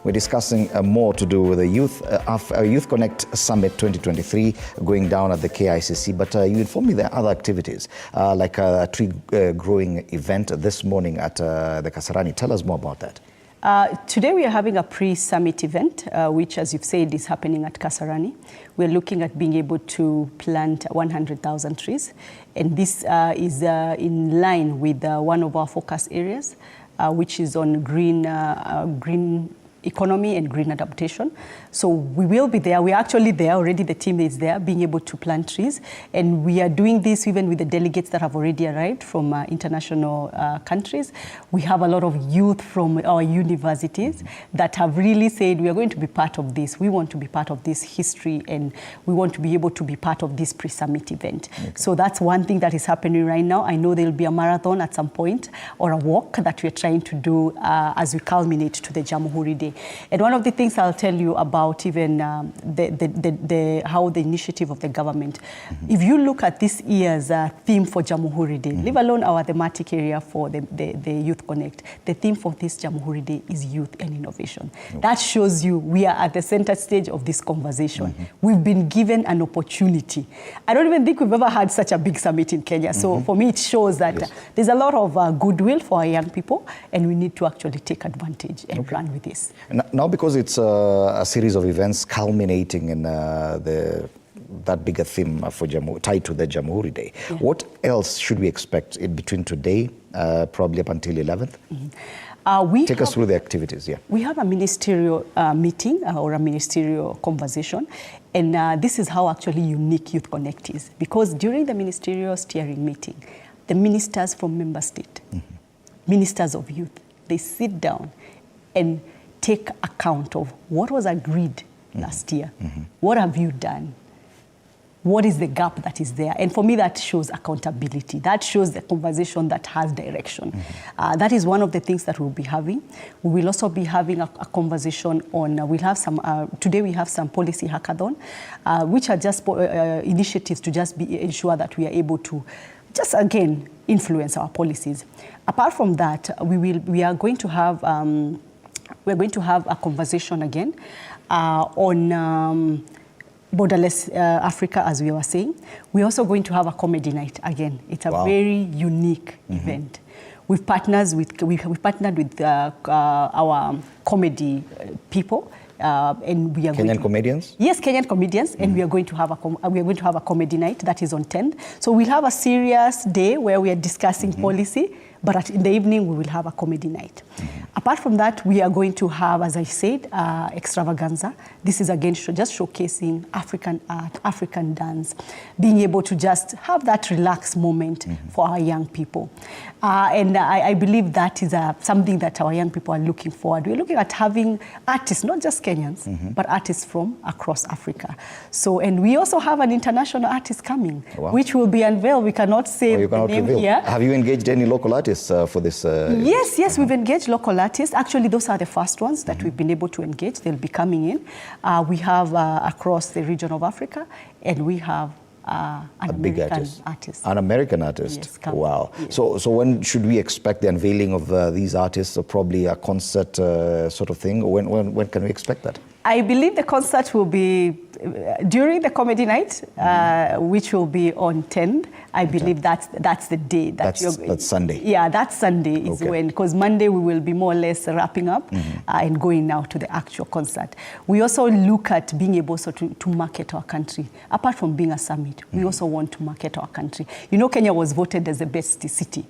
We're discussing more to do with the Youth Connekt Summit 2023 going down at the KICC. But you informed me there are other activities, like a tree growing event this morning at the Kasarani. Tell us more about that. Today we are having a pre-summit event, which, as you've said, is happening at Kasarani. We're looking at being able to plant 100,000 trees. And this is in line with one of our focus areas, which is on green economy and green adaptation. So we will be there. We're actually there already. The team is there, being able to plant trees. And we are doing this even with the delegates that have already arrived from international countries. We have a lot of youth from our universities that have really said, we are going to be part of this. We want to be part of this history, and we want to be able to be part of this pre-summit event. Okay. So that's one thing that is happening right now. I know there will be a marathon at some point, or a walk that we're trying to do as we culminate to the Jamhuri Day. And one of the things I'll tell you about even how the initiative of the government, if you look at this year's theme for Jamhuri Day, leave alone our thematic area for the Youth Connekt, the theme for this Jamhuri Day is youth and innovation. That shows you we are at the center stage of this conversation. We've been given an opportunity. I don't even think we've ever had such a big summit in Kenya. So for me, it shows that there's a lot of goodwill for our young people, and we need to actually take advantage and run with this. Now, because it's a series of events culminating in that bigger theme for tied to the Jamhuri Day, what else should we expect in between today, probably up until 11th? Take us through the activities, We have a ministerial meeting or a ministerial conversation, and this is how actually unique Youth Connekt is, because during the ministerial steering meeting, the ministers from member state, ministers of youth, they sit down and take account of what was agreed last year. What have you done? What is the gap that is there? And for me, that shows accountability. That shows the conversation that has direction. That is one of the things that we'll be having. We will also be having a conversation on, we'll have some, today we have some policy hackathon, which are just initiatives to just ensure that we are able to just, again, influence our policies. Apart from that, we are going to have, we're going to have a conversation again on borderless Africa, as we were saying. We're also going to have a comedy night again. It's a very unique event. We've partnered with our comedy people. And we are Kenyan comedians? Yes, Kenyan comedians, and we are going to have a comedy night that is on 10th. So we'll have a serious day where we are discussing policy, but in the evening we will have a comedy night. Apart from that, we are going to have, as I said, extravaganza. This is again just showcasing African art, African dance, being able to just have that relaxed moment for our young people. And I believe that is something that our young people are looking forward. We're looking at having artists, not just Kenyans, but artists from across Africa. So, and we also have an international artist coming, which will be unveiled. We cannot say the name here. Have you engaged any local artists for this? Yes, we've engaged local artists. Actually, those are the first ones that we've been able to engage. They'll be coming in. We have across the region of Africa, and we have an American artist. An American artist? Yes, wow. Yes. So when should we expect the unveiling of these artists, or probably a concert sort of thing? When can we expect that? I believe the concert will be during the comedy night, which will be on 10th. I believe that's the day. That's Sunday. Yeah, that Sunday is when, because Monday we will be more or less wrapping up and going now to the actual concert. We also look at being able to market our country. Apart from being a summit, we also want to market our country. You know, Kenya was voted as the best city.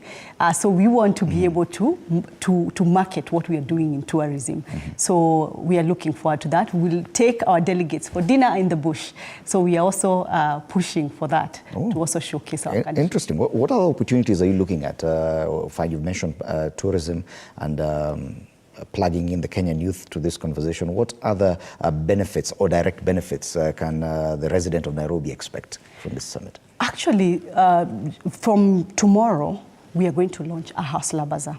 So we want to be able to market what we are doing in tourism. So we are looking forward to that. We'll take our delegates for dinner in the bush. So we are also pushing for that to also showcase our country. Interesting. What other opportunities are you looking at? You've mentioned tourism and plugging in the Kenyan youth to this conversation. What other benefits or direct benefits can the resident of Nairobi expect from this summit? Actually, from tomorrow, we are going to launch a Hustler Bazaar.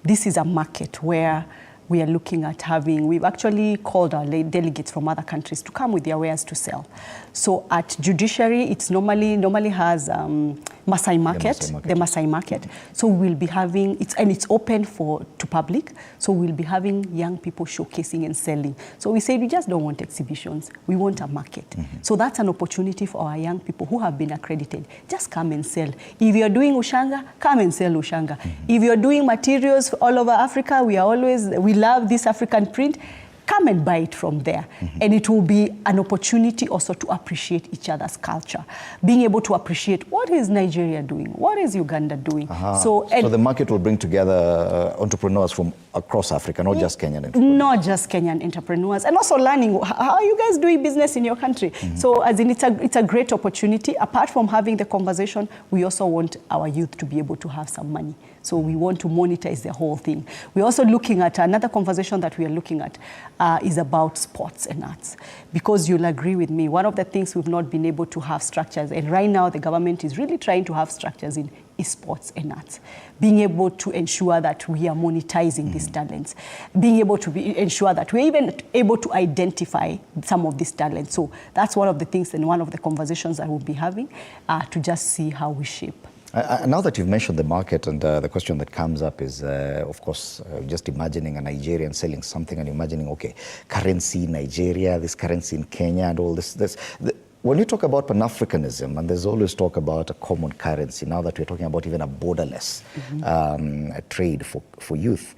This is a market where we are looking at having, we've actually called our delegates from other countries to come with their wares to sell. So at Judiciary, it's normally has Maasai Market, the Maasai Market. So we'll be having, it's open to public. So we'll be having young people showcasing and selling. So we say we just don't want exhibitions, we want a market. So that's an opportunity for our young people who have been accredited. Just come and sell. If you're doing Ushanga, come and sell Ushanga. If you're doing materials all over Africa, we love this African print, come and buy it from there. And it will be an opportunity also to appreciate each other's culture. Being able to appreciate what is Nigeria doing, what is Uganda doing. So the market will bring together entrepreneurs from across Africa, not just Kenyan entrepreneurs. Not just Kenyan entrepreneurs, and also learning how are you guys doing business in your country. So as in, it's a great opportunity. Apart from having the conversation, we also want our youth to be able to have some money. So we want to monetize the whole thing. We're also looking at another conversation that we are looking at is about sports and arts. Because you'll agree with me, one of the things we've not been able to have structures, and right now the government is really trying to have structures in sports and arts, being able to ensure that we are monetizing these talents, being able to ensure that we're even able to identify some of these talents. So that's one of the things and one of the conversations I will be having to just see how we shape. Now that you've mentioned the market, and the question that comes up is, of course, just imagining a Nigerian selling something and imagining, okay, currency in Nigeria, this currency in Kenya, and all this. When you talk about Pan-Africanism, and there's always talk about a common currency, now that we're talking about even a borderless trade for youth,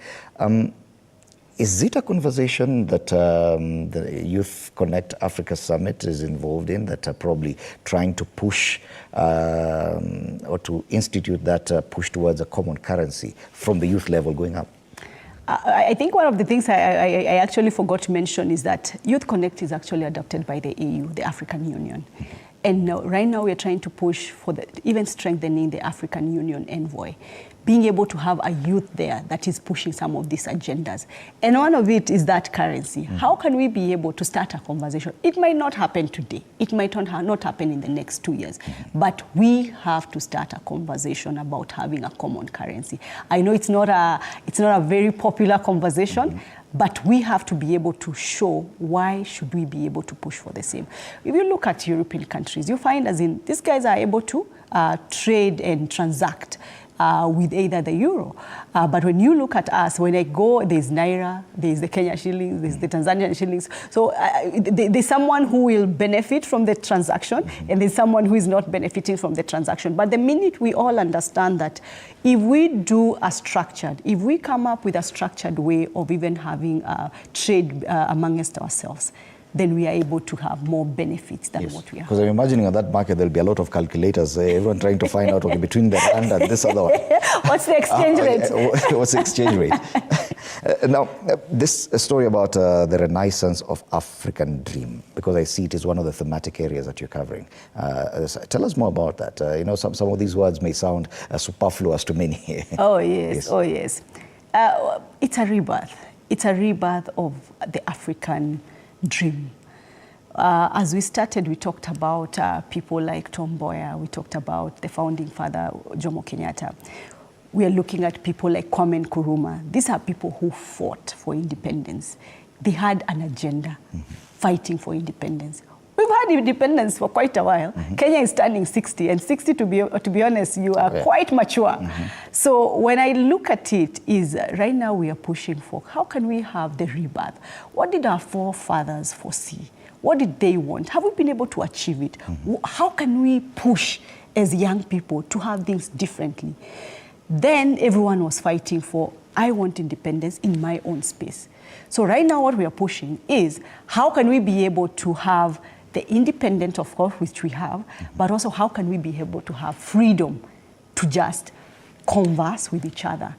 is it a conversation that the Youth Connekt Africa Summit is involved in, that are probably trying to push or to institute that push towards a common currency from the youth level going up? I think one of the things I actually forgot to mention is that Youth Connekt is actually adopted by the AU, the African Union. And right now we're trying to push for even strengthening the African Union envoy, being able to have a youth there that is pushing some of these agendas. And one of it is that currency. How can we be able to start a conversation? It might not happen today. It might not happen in the next 2 years. But we have to start a conversation about having a common currency. I know it's not a very popular conversation, but we have to be able to show why should we be able to push for the same. If you look at European countries, you find as in these guys are able to trade and transact with either the euro. But when you look at us, when I go, there's Naira, there's the Kenya shillings, there's the Tanzanian shillings. So there's someone who will benefit from the transaction, and there's someone who is not benefiting from the transaction. But the minute we all understand that if we do if we come up with a structured way of even having trade amongst ourselves, then we are able to have more benefits than what we have. Because I'm imagining on that market, there'll be a lot of calculators, everyone trying to find out, okay, between the rand and this other one. What's the exchange rate? What's the exchange rate? Now, this story about the renaissance of African dream, because I see it is one of the thematic areas that you're covering. Tell us more about that. You know, some of these words may sound superfluous to many. Oh, yes. Oh, yes. It's a rebirth. It's a rebirth of the African dream. As we started, we talked about people like Tom Mboya. We talked about the founding father, Jomo Kenyatta. We are looking at people like Kwame Nkrumah. These are people who fought for independence. They had an agenda, fighting for independence. We've had independence for quite a while. Kenya is turning 60, and 60, to be honest, you are quite mature. So when I look at it, is right now we are pushing for how can we have the rebirth? What did our forefathers foresee? What did they want? Have we been able to achieve it? How can we push as young people to have things differently? Then everyone was fighting for, I want independence in my own space. So right now what we are pushing is how can we be able to have the independent, of course, which we have, but also how can we be able to have freedom to just converse with each other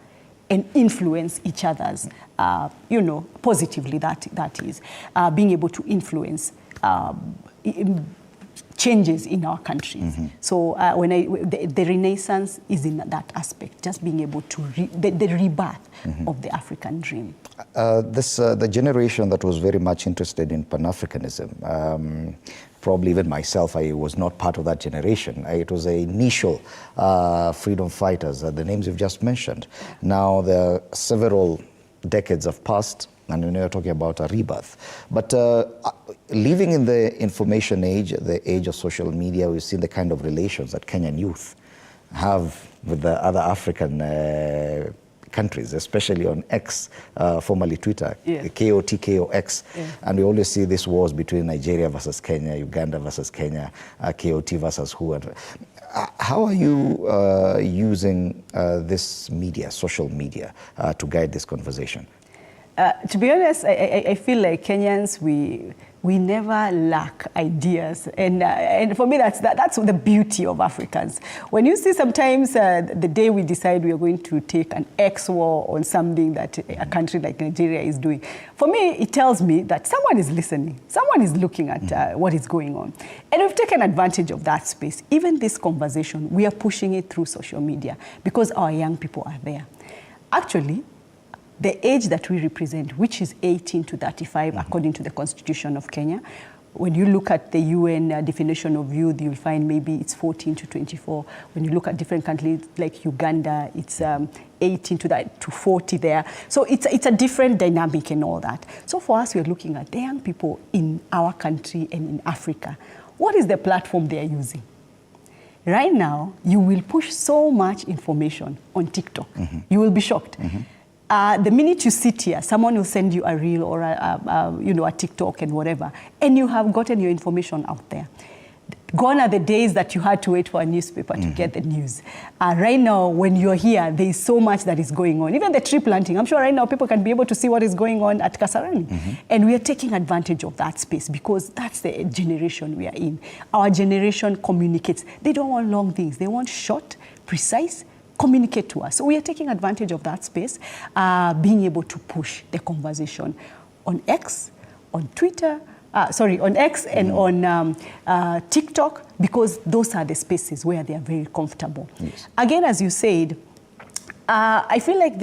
and influence each other's, positively, that is, being able to influence changes in our countries. So the renaissance is in that aspect, just being able to, the rebirth of the African dream. The generation that was very much interested in Pan-Africanism, probably even myself, I was not part of that generation. It was a initial freedom fighters, the names you've just mentioned. Now there are several decades have passed, and we're talking about a rebirth. But living in the information age, the age of social media, we've seen the kind of relations that Kenyan youth have with the other African countries, especially on X, formerly Twitter, KOX. And we always see these wars between Nigeria versus Kenya, Uganda versus Kenya, KOT versus who. How are you using this media, social media, to guide this conversation? To be honest, I feel like Kenyans, We never lack ideas, and for me, that's the beauty of Africans. When you see sometimes the day we decide we are going to take an X war on something that a country like Nigeria is doing, for me, it tells me that someone is listening, someone is looking at what is going on, and we've taken advantage of that space. Even this conversation, we are pushing it through social media because our young people are there. Actually, the age that we represent, which is 18 to 35, according to the Constitution of Kenya, when you look at the UN definition of youth, you'll find maybe it's 14 to 24. When you look at different countries like Uganda, it's 18 to 40 there. So it's a different dynamic and all that. So for us, we're looking at the young people in our country and in Africa. What is the platform they are using? Right now, you will push so much information on TikTok. You will be shocked. The minute you sit here, someone will send you a reel or a TikTok and whatever, and you have gotten your information out there. Gone are the days that you had to wait for a newspaper to get the news. Right now, when you're here, there is so much that is going on. Even the tree planting, I'm sure right now people can be able to see what is going on at Kasarani. And we are taking advantage of that space because that's the generation we are in. Our generation communicates. They don't want long things. They want short, precise, communicate to us. So we are taking advantage of that space, being able to push the conversation on X, on Twitter, on X and on TikTok, because those are the spaces where they are very comfortable. Yes. Again, as you said, I feel like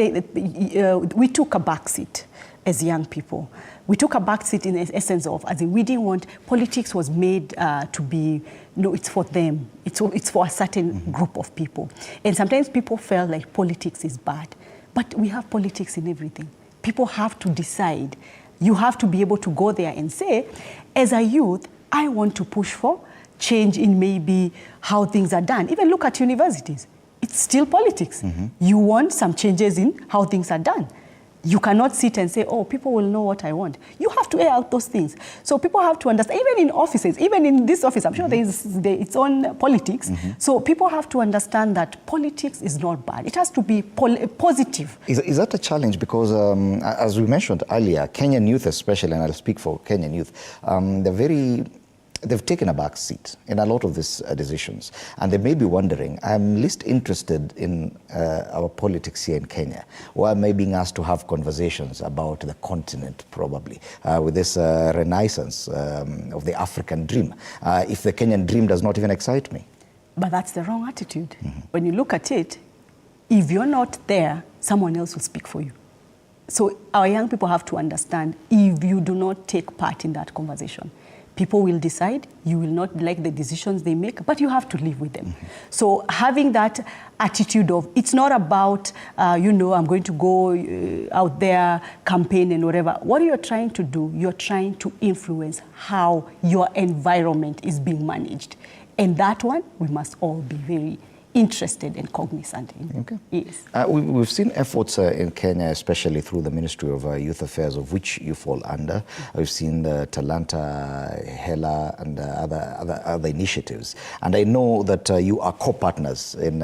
we took a backseat as young people. We took a backseat in the essence of, as in we didn't want, politics was made to be, it's for them. It's for a certain group of people. And sometimes people felt like politics is bad. But we have politics in everything. People have to decide. You have to be able to go there and say, as a youth, I want to push for change in maybe how things are done. Even look at universities. It's still politics. You want some changes in how things are done. You cannot sit and say, oh, people will know what I want. You have to air out those things. So people have to understand, even in offices, even in this office, I'm sure there is its own politics. So people have to understand that politics is not bad. It has to be positive. Is that a challenge? Because as we mentioned earlier, Kenyan youth especially, and I'll speak for Kenyan youth, they've taken a back seat in a lot of these decisions. And they may be wondering, I'm least interested in our politics here in Kenya. Why am I being asked to have conversations about the continent, probably, with this renaissance of the African dream, if the Kenyan dream does not even excite me? But that's the wrong attitude. When you look at it, if you're not there, someone else will speak for you. So our young people have to understand, if you do not take part in that conversation, people will decide, you will not like the decisions they make, but you have to live with them. So having that attitude of, it's not about, I'm going to go out there, campaign and whatever. What you're trying to do, you're trying to influence how your environment is being managed. And that one, we must all be very interested and cognizant in. Okay. Yes. We've seen efforts in Kenya, especially through the Ministry of Youth Affairs, of which you fall under. We've seen the Talanta, Hela, and other initiatives. And I know that you are co-partners in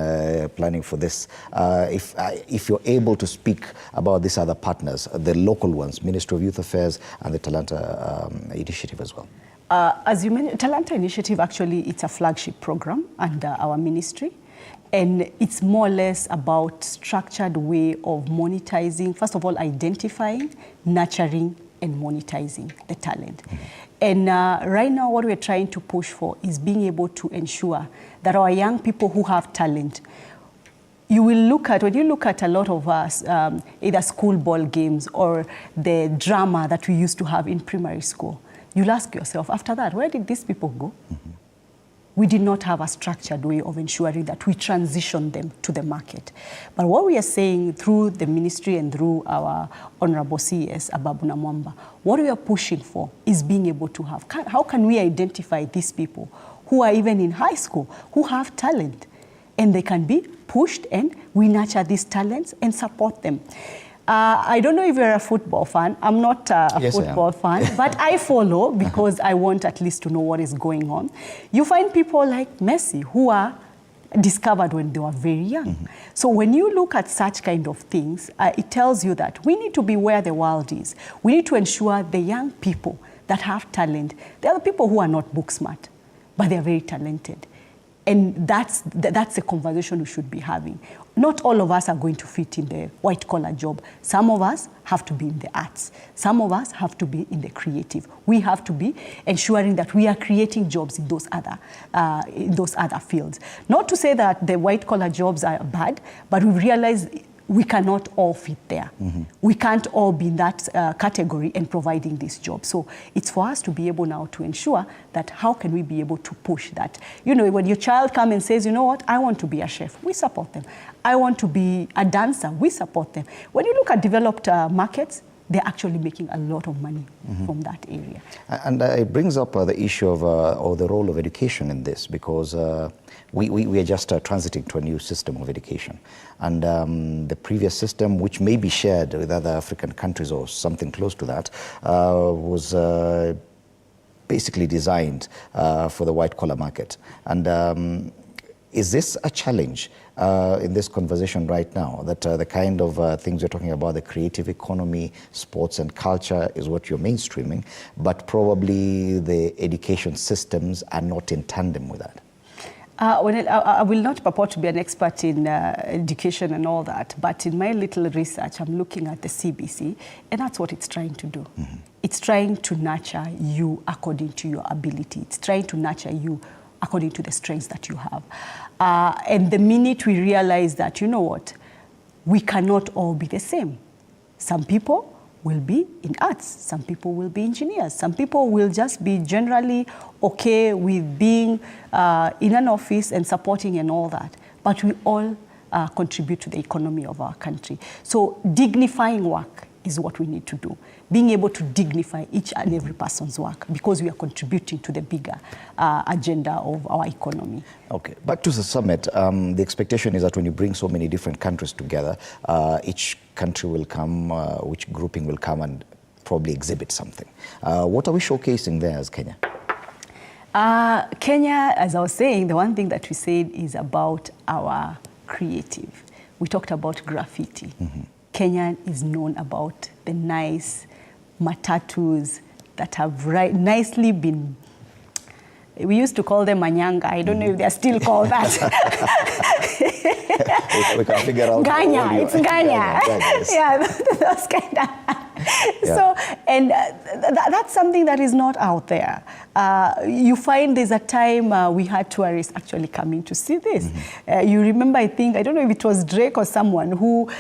planning for this. If you're able to speak about these other partners, the local ones, Ministry of Youth Affairs and the Talanta initiative as well. As you mentioned, Talanta Initiative, actually, it's a flagship program under our ministry. And it's more or less about structured way of monetizing, first of all, identifying, nurturing, and monetizing the talent. And right now, what we're trying to push for is being able to ensure that our young people who have talent, when you look at a lot of us, either school ball games or the drama that we used to have in primary school, you'll ask yourself, after that, where did these people go? We did not have a structured way of ensuring that we transition them to the market. But what we are saying through the ministry and through our Honorable CS, Ababu Namwamba, what we are pushing for is being able to have, how can we identify these people who are even in high school, who have talent, and they can be pushed, and we nurture these talents and support them. I don't know if you're a football fan. I'm not a football fan, but I follow because I want at least to know what is going on. You find people like Messi who are discovered when they were very young. So when you look at such kind of things, it tells you that we need to be where the world is. We need to ensure the young people that have talent. There are people who are not book smart, but they are very talented. And that's the conversation we should be having. Not all of us are going to fit in the white-collar job. Some of us have to be in the arts. Some of us have to be in the creative. We have to be ensuring that we are creating jobs in those other fields. Not to say that the white-collar jobs are bad, but we realize we cannot all fit there. We can't all be in that category and providing this job. So it's for us to be able now to ensure that how can we be able to push that. You know, when your child comes and says, you know what, I want to be a chef, we support them. I want to be a dancer, we support them. When you look at developed markets, they're actually making a lot of money from that area. And it brings up the issue of or the role of education in this, because we are just transiting to a new system of education. And the previous system, which may be shared with other African countries or something close to that, was basically designed for the white-collar market. And is this a challenge in this conversation right now, that the kind of things you're talking about, the creative economy, sports and culture is what you're mainstreaming, but probably the education systems are not in tandem with that? I will not purport to be an expert in education and all that, but in my little research, I'm looking at the CBC, and that's what it's trying to do. It's trying to nurture you according to your ability. It's trying to nurture you according to the strengths that you have. And the minute we realize that, you know what, we cannot all be the same. Some people will be in arts, some people will be engineers, some people will just be generally okay with being in an office and supporting and all that. But we all contribute to the economy of our country. So dignifying work is what we need to do. Being able to dignify each and every person's work, because we are contributing to the bigger agenda of our economy. Okay, back to the summit. The expectation is that when you bring so many different countries together, each country will come, each grouping will come and probably exhibit something. What are we showcasing there as Kenya? Kenya, as I was saying, the one thing that we said is about our creative. We talked about graffiti. Kenya is known about the nice matatus that have nicely been, we used to call them manyanga. I don't know if they're still called that. We can figure out. Ganya, it's Ganya. Yeah, those kind of. So, and that's something that is not out there. You find there's a time we had tourists actually coming to see this. You remember, I don't know if it was Drake or someone who,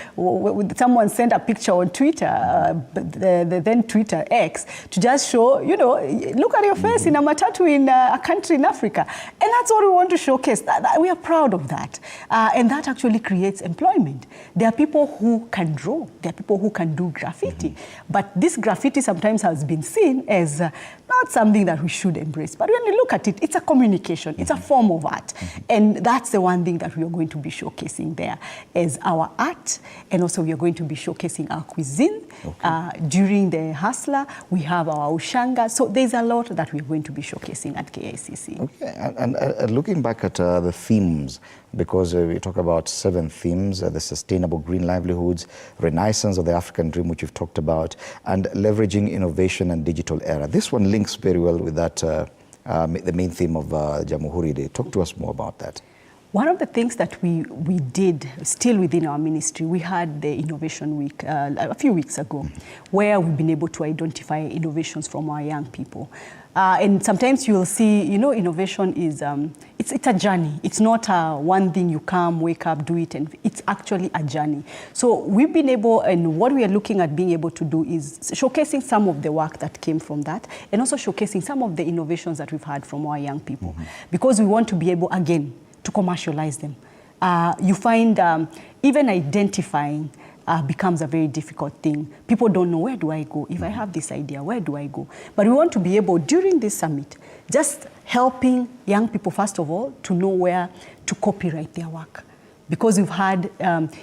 someone sent a picture on Twitter, the then Twitter X, to just show, you know, look at your face in a matatu in a country in Africa. And that's what we want to showcase. We are proud of that. And that actually creates employment. There are people who can draw. There are people who can do graffiti. But this graffiti sometimes has been seen as not something that we should embrace. But when you look at it, it's a communication. It's a form of art. And that's the one thing that we are going to be showcasing there as our art. And also we are going to be showcasing our cuisine. During the Hustler, we have our Ushanga. So there's a lot that we're going to be showcasing at KICC. Okay, and looking back at the themes, because we talk about 7 themes, the sustainable green livelihoods, renaissance of the African dream, which you've talked about, and leveraging innovation and digital era. This one links very well with that, the main theme of Jamhuri Day. Talk to us more about that. One of the things that we did, still within our ministry, we had the Innovation Week a few weeks ago, where we've been able to identify innovations from our young people. And sometimes you'll see, you know, innovation is, it's a journey. It's not one thing you come, wake up, do it, and it's actually a journey. So we've been able, and what we are looking at being able to do is showcasing some of the work that came from that, and also showcasing some of the innovations that we've had from our young people. Because we want to be able, again, to commercialize them. You find even identifying becomes a very difficult thing. People don't know, where do I go? If I have this idea, where do I go? But we want to be able, during this summit, just helping young people, first of all, to know where to copyright their work. Because we've had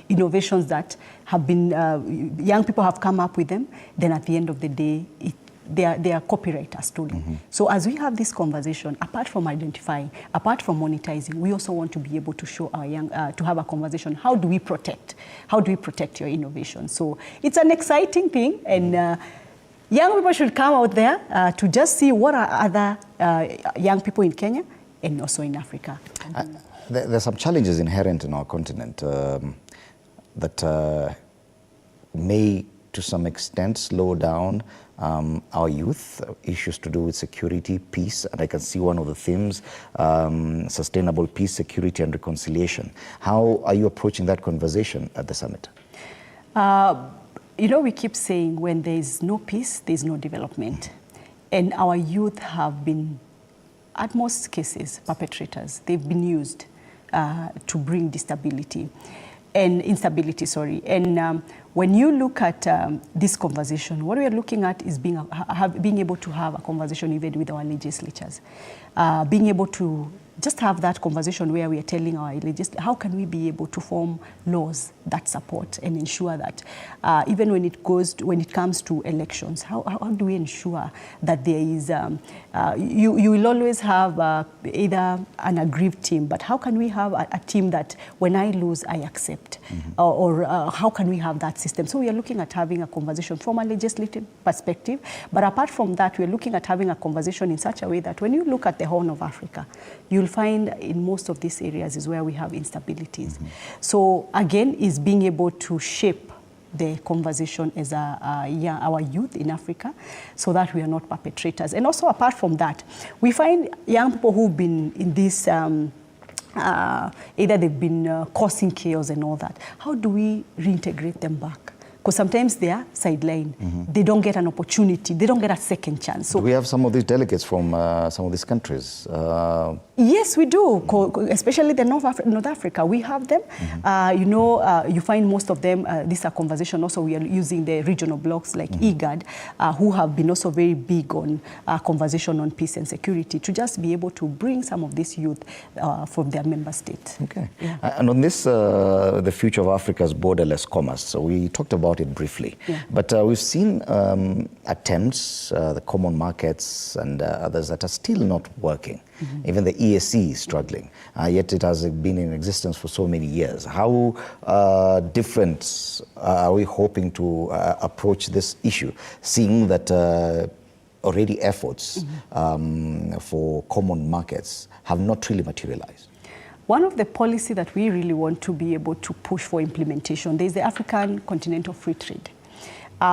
innovations that have been, young people have come up with them, then at the end of the day, their copyright are stolen. So as we have this conversation, apart from identifying, apart from monetizing, we also want to be able to show our young, to have a conversation, how do we protect your innovation? So it's an exciting thing, and young people should come out there to just see what are other young people in Kenya and also in Africa. There's some challenges inherent in our continent that may, to some extent, slow down our youth, issues to do with security, peace, and I can see one of the themes, sustainable peace, security, and reconciliation. How are you approaching that conversation at the summit? You know, we keep saying when there is no peace, there is no development. And our youth have been, at most cases, perpetrators. They've been used to bring instability. And when you look at this conversation, what we are looking at is being able to have a conversation even with our legislatures, being able to just have that conversation where we are telling our legislators how can we be able to form laws that support and ensure that even when it comes to elections, how do we ensure that there is you will always have either an aggrieved team, but how can we have a team that when I lose I accept, or how can we have that system? So we are looking at having a conversation from a legislative perspective, but apart from that we are looking at having a conversation in such a way that when you look at the Horn of Africa, you'll find in most of these areas is where we have instabilities. So again, is being able to shape the conversation as our youth in Africa so that we are not perpetrators. And also apart from that, we find young people who've been in this, either they've been causing chaos and all that. How do we reintegrate them back? Because sometimes they are sidelined. They don't get an opportunity. They don't get a second chance. So do we have some of these delegates from some of these countries? Yes, we do, especially the North Africa. We have them. You know, you find most of them, these are conversations also we are using the regional blocs like IGAD, who have been also very big on conversation on peace and security to just be able to bring some of this youth from their member states. Okay. Yeah. And on this, the future of Africa's borderless commerce, so we talked about it briefly, but we've seen attempts, the common markets and others that are still not working. Even the EAC is struggling, yet it has been in existence for so many years. How different are we hoping to approach this issue, seeing that already efforts for common markets have not really materialized? One of the policy that we really want to be able to push for implementation, there's the African Continental Free Trade,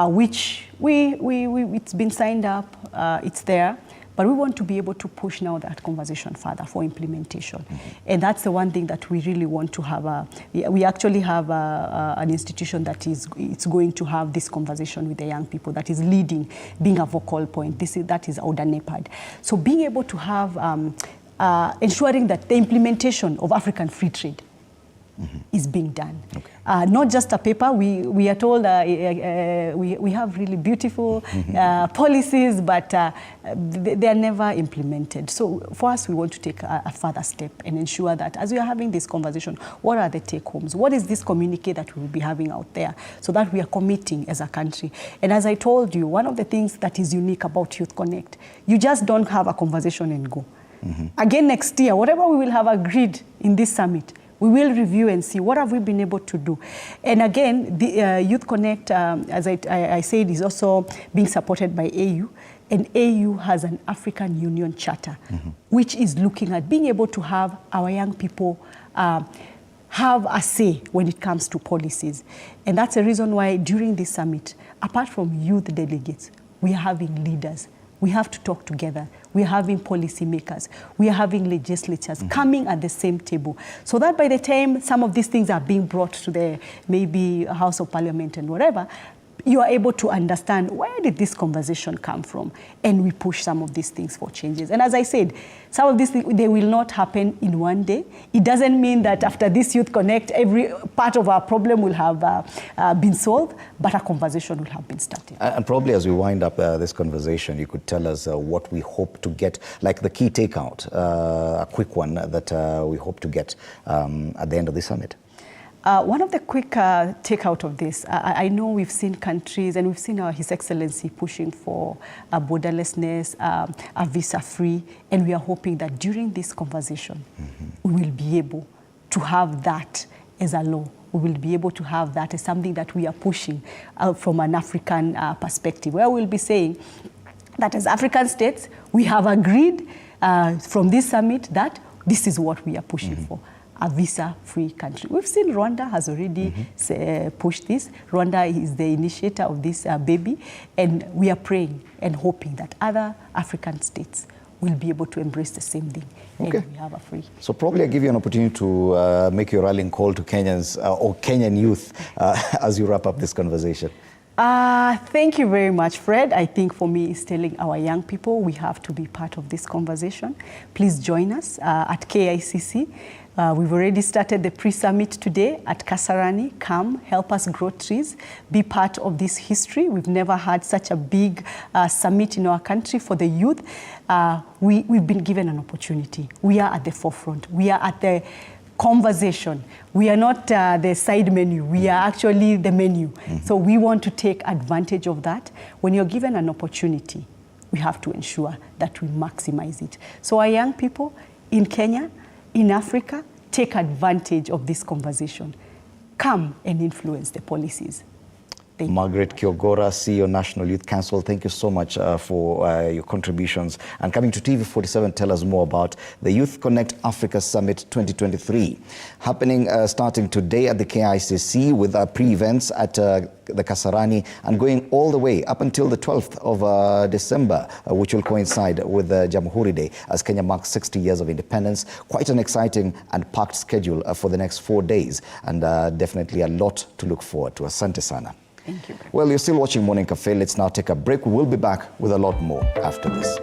which it's been signed up, it's there, but we want to be able to push now that conversation further for implementation. And that's the one thing that we really want to have. We actually have an institution that it's going to have this conversation with the young people, that is leading, being a vocal point. That is ODA-NEPAD. So being able to have ensuring that the implementation of African free trade is being done. Not just a paper. We are told we have really beautiful policies, but they are never implemented. So for us, we want to take a further step and ensure that as we are having this conversation, what are the take-homes? What is this communique that we will be having out there so that we are committing as a country? And as I told you, one of the things that is unique about Youth Connekt, you just don't have a conversation and go. Again, next year, whatever we will have agreed in this summit, we will review and see what have we been able to do. And again, the Youth Connekt, as I said, is also being supported by AU. And AU has an African Union Charter, which is looking at being able to have our young people have a say when it comes to policies. And that's the reason why during this summit, apart from youth delegates, we are having leaders. We have to talk together. We are having policymakers. We are having legislatures coming at the same table, so that by the time some of these things are being brought to the maybe House of Parliament and whatever, you are able to understand where did this conversation come from, and we push some of these things for changes. And as I said, some of these things, they will not happen in one day. It doesn't mean that after this Youth Connekt, every part of our problem will have been solved, but a conversation will have been started. And probably as we wind up this conversation, you could tell us what we hope to get, like the key takeout, a quick one that we hope to get at the end of the summit. One of the quick takeout of this, I know we've seen countries and we've seen His Excellency pushing for a borderlessness, a visa-free, and we are hoping that during this conversation, we will be able to have that as a law we will be able to have that as something that we are pushing from an African perspective, where we'll be saying that as African states, we have agreed from this summit that this is what we are pushing for. A visa-free country. We've seen Rwanda has already pushed this. Rwanda is the initiator of this baby, and we are praying and hoping that other African states will be able to embrace the same thing. Okay. And we have a free. So probably I give you an opportunity to make your rallying call to Kenyans or Kenyan youth as you wrap up this conversation. Thank you very much, Fred. I think for me, it's telling our young people we have to be part of this conversation. Please join us at KICC. We've already started the pre-summit today at Kasarani. Come, help us grow trees, be part of this history. We've never had such a big summit in our country for the youth. We've been given an opportunity. We are at the forefront. We are at the conversation. We are not the side menu. We are actually the menu. So we want to take advantage of that. When you're given an opportunity, we have to ensure that we maximize it. So our young people in Kenya, in Africa, take advantage of this conversation. Come and influence the policies. Margaret Kiogora, CEO, National Youth Council, thank you so much for your contributions. And coming to TV47, tell us more about the Youth Connect Africa Summit 2023, happening starting today at the KICC with pre-events at the Kasarani and going all the way up until the 12th of December, which will coincide with Jamhuri Day as Kenya marks 60 years of independence. Quite an exciting and packed schedule for the next 4 days, and definitely a lot to look forward to. Asante sana. Thank you. Well, you're still watching Morning Cafe. Let's now take a break. We will be back with a lot more after this.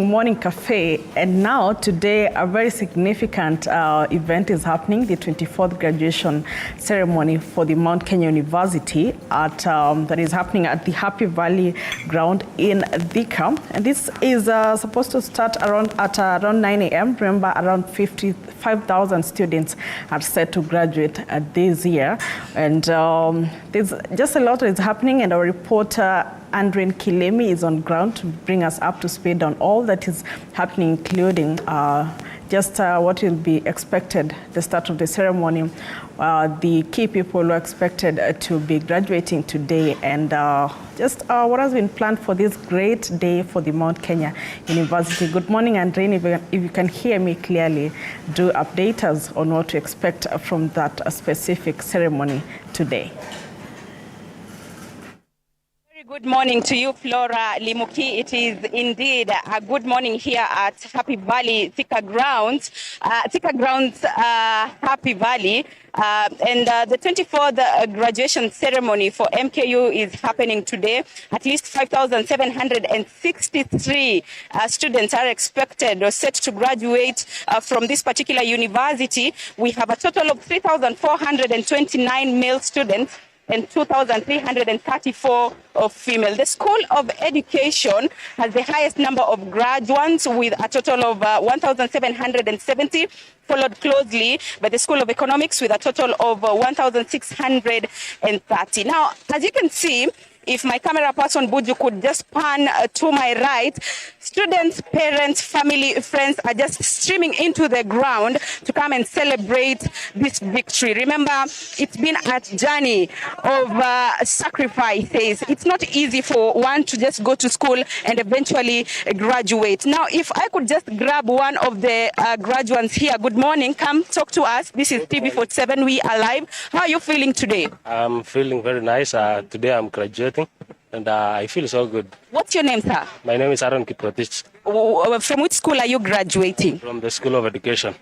Morning Cafe, and now today a very significant event is happening, the 24th graduation ceremony for the Mount Kenya University that is happening at the Happy Valley ground in Thika, and this is supposed to start around 9 a.m. Remember, around 55,000 students are set to graduate this year, and there's just a lot is happening, and our reporter Andrin Kilemi is on ground to bring us up to speed on all that is happening, including just what will be expected, the start of the ceremony, the key people who are expected to be graduating today, and just what has been planned for this great day for the Mount Kenya University. Good morning, Andrin. If you can hear me clearly, do update us on what to expect from that specific ceremony today. Good morning to you, Flora Limuki. It is indeed a good morning here at Happy Valley Thika Grounds, Happy Valley. And the 24th graduation ceremony for MKU is happening today. At least 5,763 students are expected or set to graduate from this particular university. We have a total of 3,429 male students and 2,334 of female. The School of Education has the highest number of graduates with a total of 1,770, followed closely by the School of Economics with a total of 1,630. Now, as you can see, if my camera person Buju could just pan to my right, students, parents, family, friends are just streaming into the ground to come and celebrate this victory. Remember, it's been a journey of sacrifices. It's not easy for one to just go to school and eventually graduate. Now, if I could just grab one of the graduates here. Good morning. Come talk to us. This is TV47. We are live. How are you feeling today? I'm feeling very nice. Today I'm graduating. And I feel so good. What's your name, sir? My name is Aaron Kiprotich. From which school are you graduating? From the School of Education.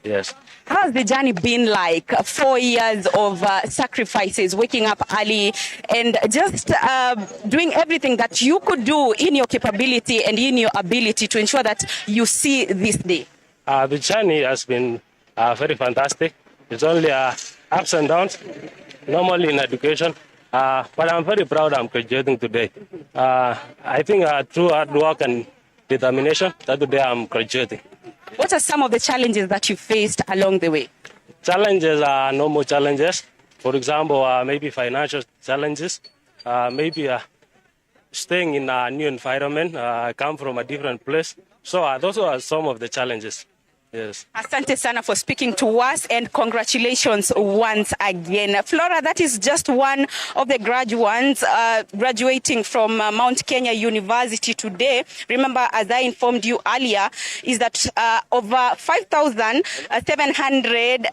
Yes. How has the journey been like? 4 years of sacrifices, waking up early, and just doing everything that you could do in your capability and in your ability to ensure that you see this day. The journey has been very fantastic. It's only ups and downs, normally in education. But I'm very proud I'm graduating today. I think through hard work and determination, that today I'm graduating. What are some of the challenges that you faced along the way? Challenges are normal challenges. For example, maybe financial challenges, maybe staying in a new environment. I come from a different place. So those are some of the challenges. Yes. Asante sana for speaking to us, and congratulations once again. Flora, that is just one of the graduates graduating from Mount Kenya University today. Remember, as I informed you earlier, is that over 5,700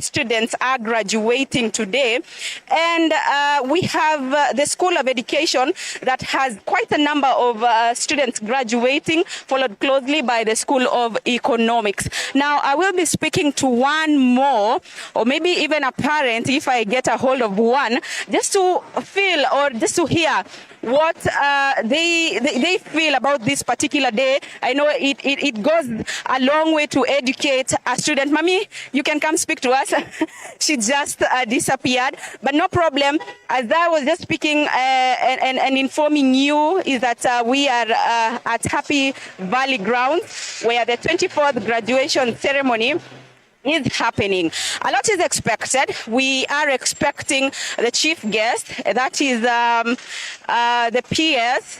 students are graduating today. And we have the School of Education that has quite a number of students graduating, followed closely by the School of Economics. Now, I will be speaking to one more, or maybe even a parent, if I get a hold of one, just to feel or just to hear what they feel about this particular day. I know it goes a long way to educate a student. Mommy, you can come speak to us. She just disappeared, but no problem. As I was just speaking and informing you, is that we are at Happy Valley Grounds, where the 24th graduation ceremony is happening. A lot is expected. We are expecting the chief guest, that is the PS.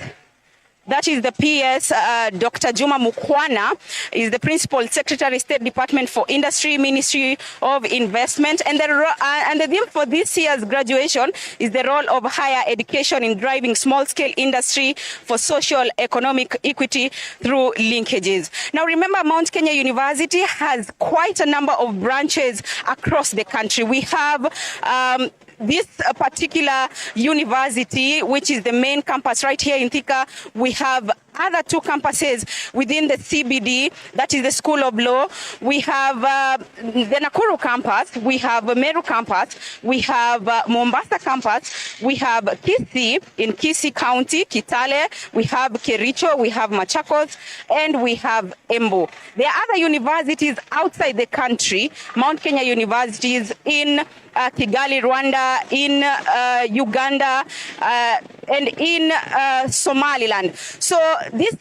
That is the PS, Dr. Juma Mukwana, is the Principal Secretary, State Department for Industry, Ministry of Investment. And the theme for this year's graduation is the role of higher education in driving small-scale industry for social economic equity through linkages. Now, remember, Mount Kenya University has quite a number of branches across the country. We have this particular university, which is the main campus right here in Thika. We have other two campuses within the CBD, that is the School of Law. We have the Nakuru campus, we have Meru campus, we have Mombasa campus, we have Kisii in Kisii County, Kitale, we have Kericho, we have Machakos, and we have Embu. There are other universities outside the country, Mount Kenya universities in Kigali, Rwanda, in Uganda, and in Somaliland. So this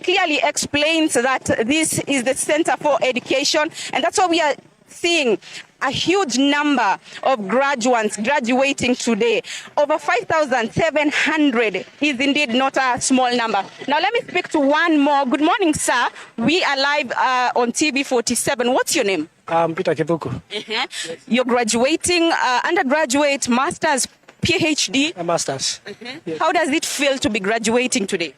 clearly explains that this is the Center for Education, and that's why we are seeing a huge number of graduates graduating today. Over 5,700 is indeed not a small number. Now let me speak to one more. Good morning, sir. We are live on TV 47. What's your name? Peter Kibuku. Yes. You're graduating undergraduate, master's, PhD? A master's. Yes. How does it feel to be graduating today?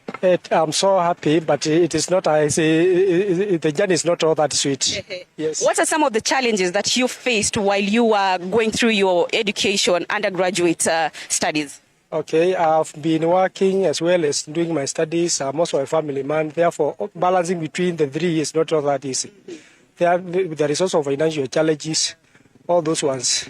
I'm so happy, but it is not, the journey is not all that sweet. Yes. What are some of the challenges that you faced while you were going through your education, undergraduate studies? Okay, I've been working as well as doing my studies. I'm also a family man. Therefore, balancing between the three is not all that easy. There is also financial challenges, all those ones.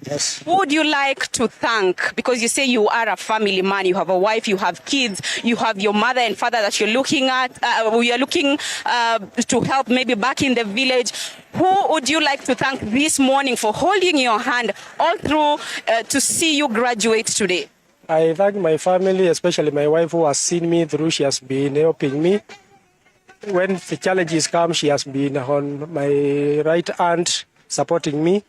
Yes. Who would you like to thank? Because you say you are a family man, you have a wife, you have kids, you have your mother and father that you're looking at, we are looking to help maybe back in the village. Who would you like to thank this morning for holding your hand all through to see you graduate today? I thank my family, especially my wife who has seen me through. She has been helping me. When the challenges come, she has been on my right hand supporting me.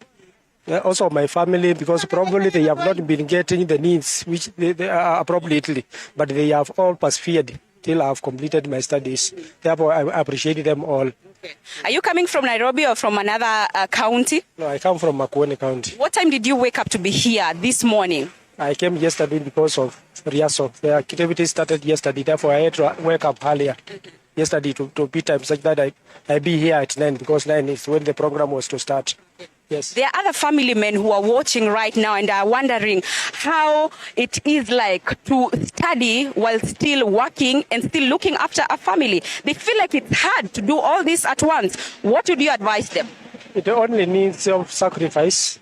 Also my family, because probably they have not been getting the needs which they are appropriately, but they have all persevered till I have completed my studies. Therefore, I appreciate them all. Okay. Are you coming from Nairobi or from another county? No, I come from Makueni County. What time did you wake up to be here this morning? I came yesterday because of rehearsal. The activity started yesterday, therefore I had to wake up earlier. Yesterday to be time such that I be here at 9 because 9 is when the program was to start. Yes. There are other family men who are watching right now and are wondering how it is like to study while still working and still looking after a family. They feel like it's hard to do all this at once. What would you advise them? It only needs self-sacrifice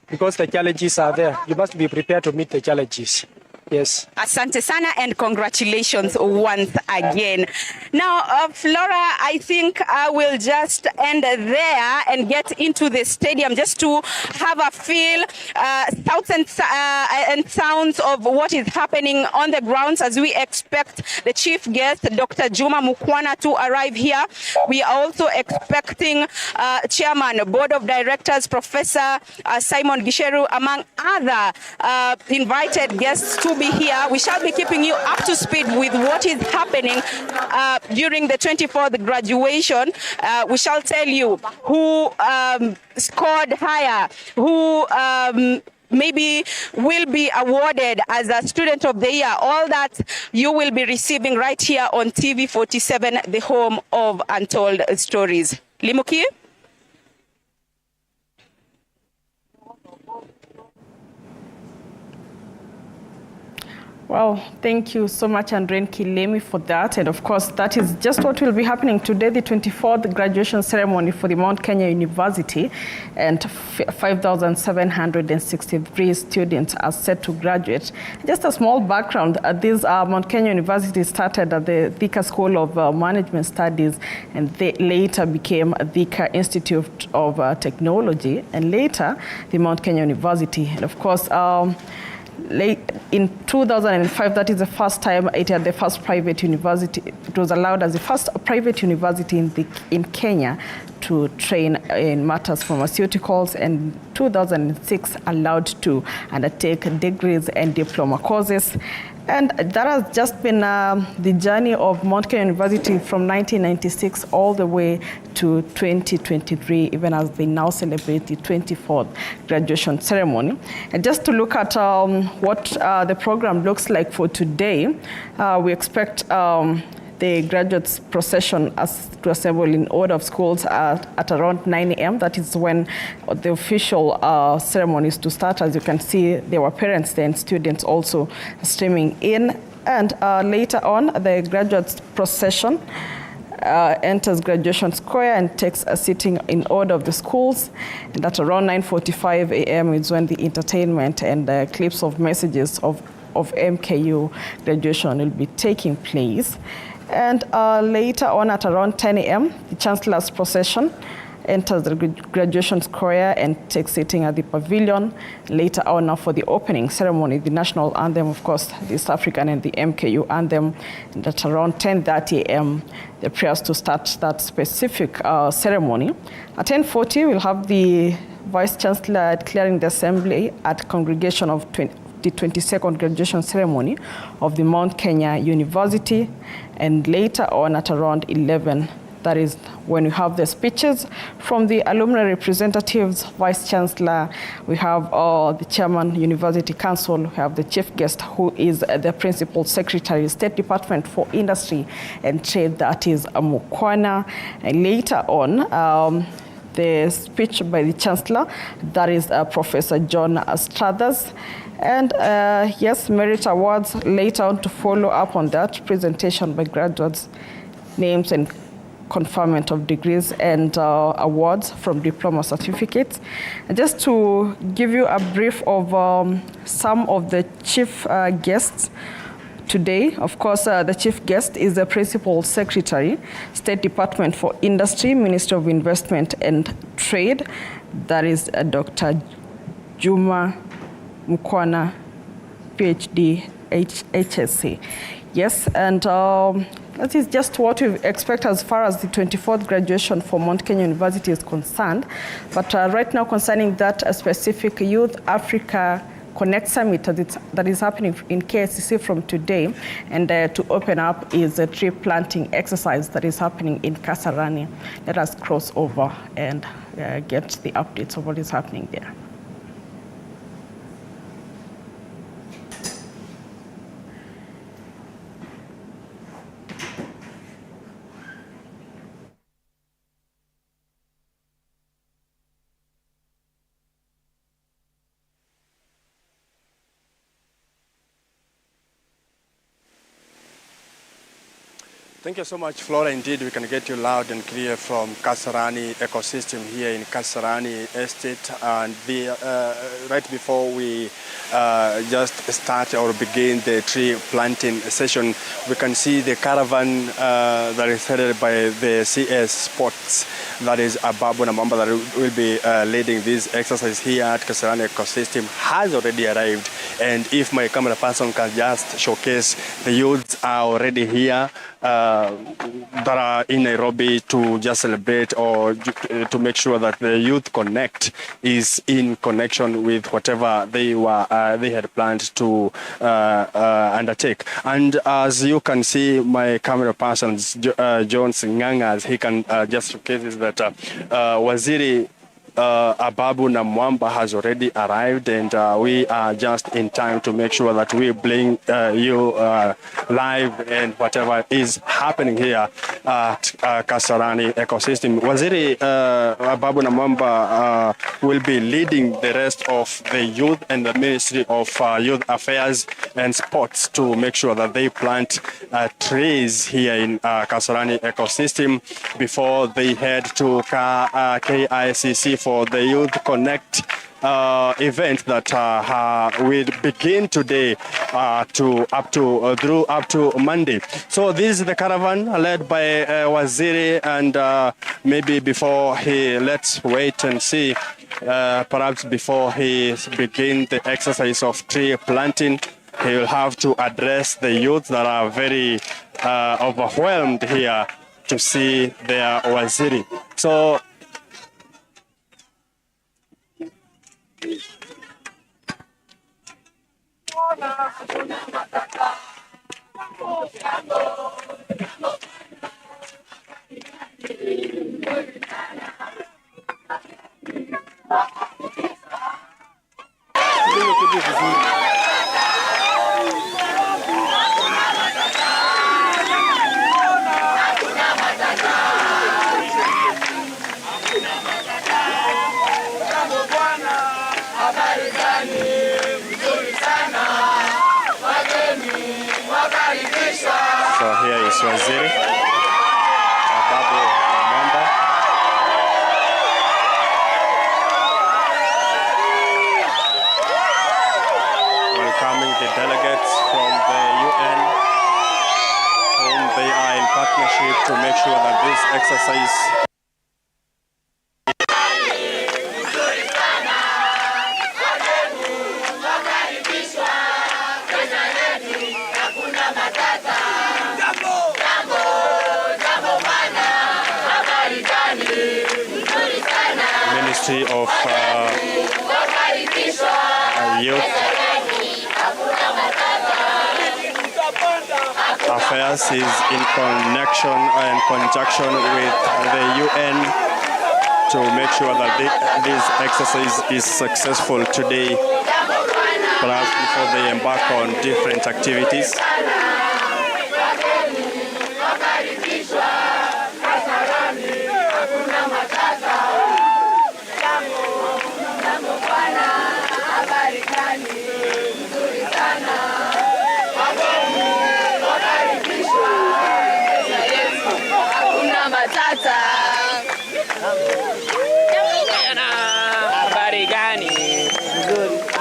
because the challenges are there. You must be prepared to meet the challenges. Yes. Asante sana and congratulations once again. Now, Flora, I think I will just end there and get into the stadium just to have a feel, thoughts and sounds of what is happening on the grounds as we expect the chief guest, Dr. Juma Mukwana, to arrive here. We are also expecting Chairman, Board of Directors, Professor Simon Gisheru, among other invited guests to be here. We shall be keeping you up to speed with what is happening during the 24th graduation. We shall tell you who scored higher, who maybe will be awarded as a student of the year. All that you will be receiving right here on TV 47, the home of untold stories. Limuki? Well, thank you so much, Andren Kilemi, for that. And of course, that is just what will be happening today, the 24th graduation ceremony for the Mount Kenya University. And 5,763 students are set to graduate. Just a small background, this Mount Kenya University started at the Thika School of Management Studies, and they later became Thika Institute of Technology, and later the Mount Kenya University. And of course, in 2005, that is the first time it had the first private university. It was allowed as the first private university in Kenya to train in matters pharmaceuticals, and 2006 allowed to undertake degrees and diploma courses. And that has just been the journey of Mount Kenya University from 1996 all the way to 2023, even as they now celebrate the 24th graduation ceremony. And just to look at what the program looks like for today, we expect the graduates procession to assemble in order of schools at around 9 a.m. That is when the official ceremony is to start. As you can see, there were parents and students also streaming in. And later on, the graduates procession enters Graduation Square and takes a sitting in order of the schools. And at around 9:45 a.m. is when the entertainment and clips of messages of MKU graduation will be taking place. And later on at around 10 a.m., the Chancellor's procession enters the Graduation Square and takes sitting at the pavilion. Later on, for the opening ceremony, the national anthem, of course, the East African and the MKU anthem. And at around 10:30 a.m., the prayers to start that specific ceremony. At 10:40, we'll have the Vice Chancellor declaring the assembly at congregation of the 22nd graduation ceremony of the Mount Kenya University. And later on at around 11, that is when we have the speeches from the alumni representatives, Vice Chancellor, we have the Chairman, University Council, we have the chief guest who is the Principal Secretary, State Department for Industry and Trade, that is Mukwana. And later on, the speech by the Chancellor, that is Professor John Strathers. And yes, merit awards later on to follow up on that, presentation by graduates, names and conferment of degrees and awards from diploma certificates. And just to give you a brief of some of the chief guests today, of course, the chief guest is the Principal Secretary, State Department for Industry, Ministry of Investment and Trade, that is Dr. Juma Mukwana, PhD, HSC. Yes, and that is just what we expect as far as the 24th graduation for Mount Kenya University is concerned. But right now, concerning that specific Youth Africa Connekt Summit that is happening in KCPE from today, and to open up is a tree planting exercise that is happening in Kasarani. Let us cross over and get the updates of what is happening there. Thank you so much, Flora. Indeed, we can get you loud and clear from Kasarani ecosystem here in Kasarani Estate. And right before we just start or begin the tree planting session, we can see the caravan that is headed by the CS Sports, that is Ababu Namamba, that will be leading this exercise here at Kasarani ecosystem, has already arrived. And if my camera person can just showcase, the youths are already here that are in Nairobi to just celebrate or to make sure that the Youth Connekt is in connection with whatever they had planned to undertake. And as you can see, my camera person, John Singangas, he can just showcase that Waziri Ababu Namwamba has already arrived, and we are just in time to make sure that we bring you live and whatever is happening here at Kasarani ecosystem. Waziri Ababu Namwamba will be leading the rest of the youth and the Ministry of Youth Affairs and Sports to make sure that they plant trees here in Kasarani ecosystem before they head to KICC for the Youth Connekt event that will begin today through up to Monday. So this is the caravan led by Waziri, and maybe before let's wait and see. Perhaps before he begins the exercise of tree planting, he will have to address the youth that are very overwhelmed here to see their Waziri. So Service Waziri BAMBA. Welcoming the delegates from the UN, whom they are in partnership to make sure that this exercise Ministry of Youth Affairs is in connection and conjunction with the UN to make sure that this exercise is successful today, perhaps before they embark on different activities. Habari gani? Nzuri.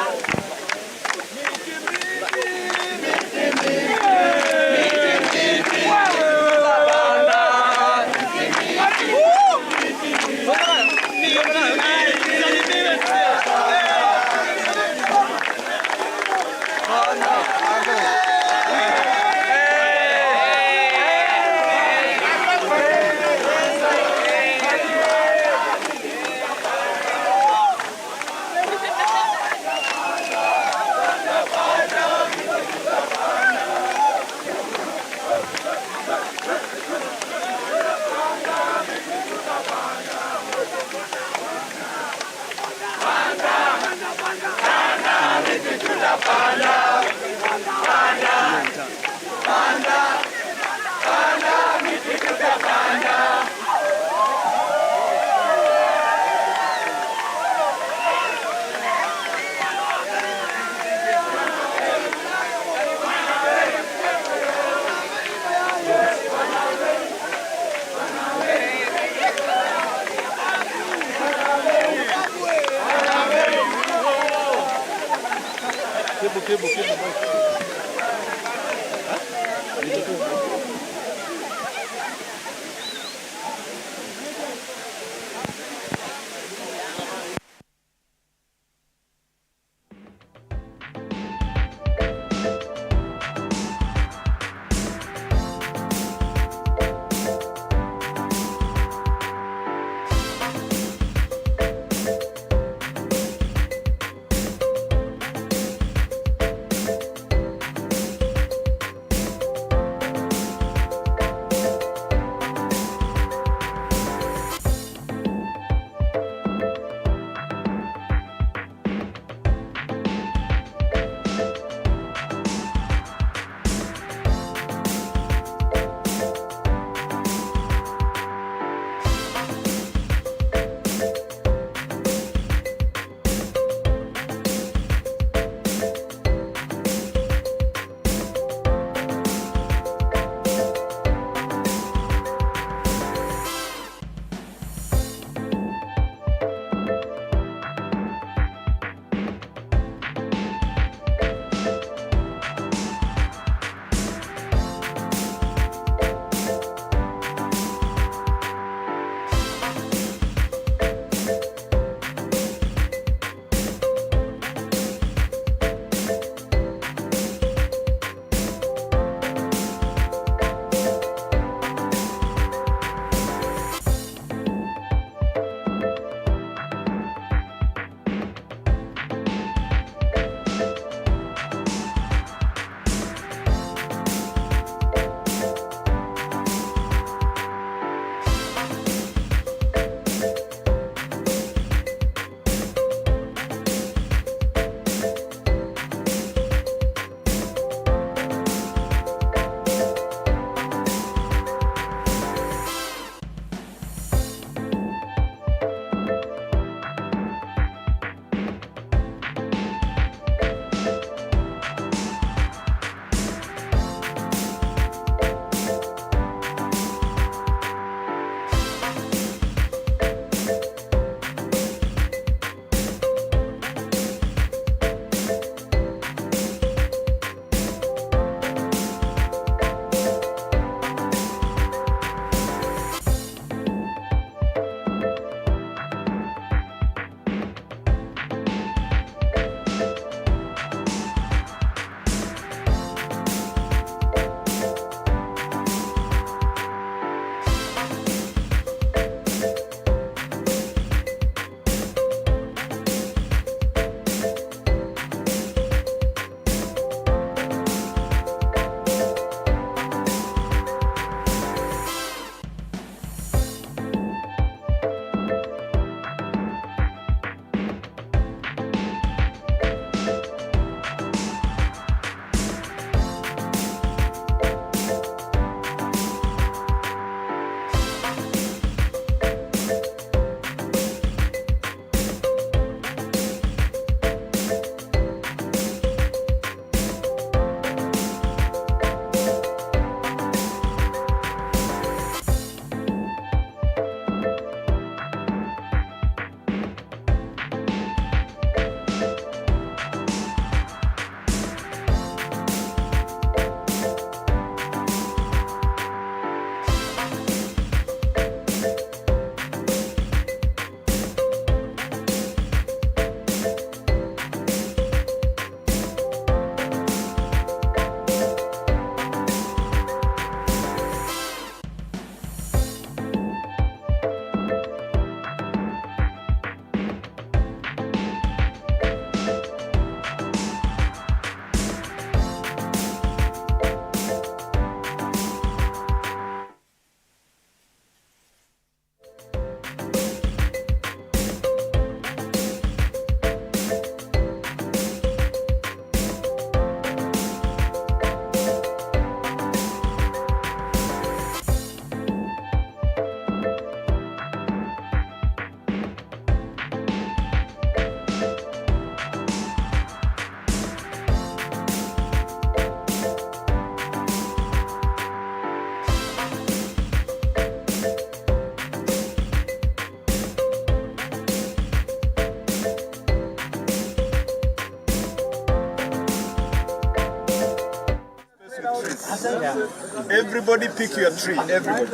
Everybody pick your tree. Everybody.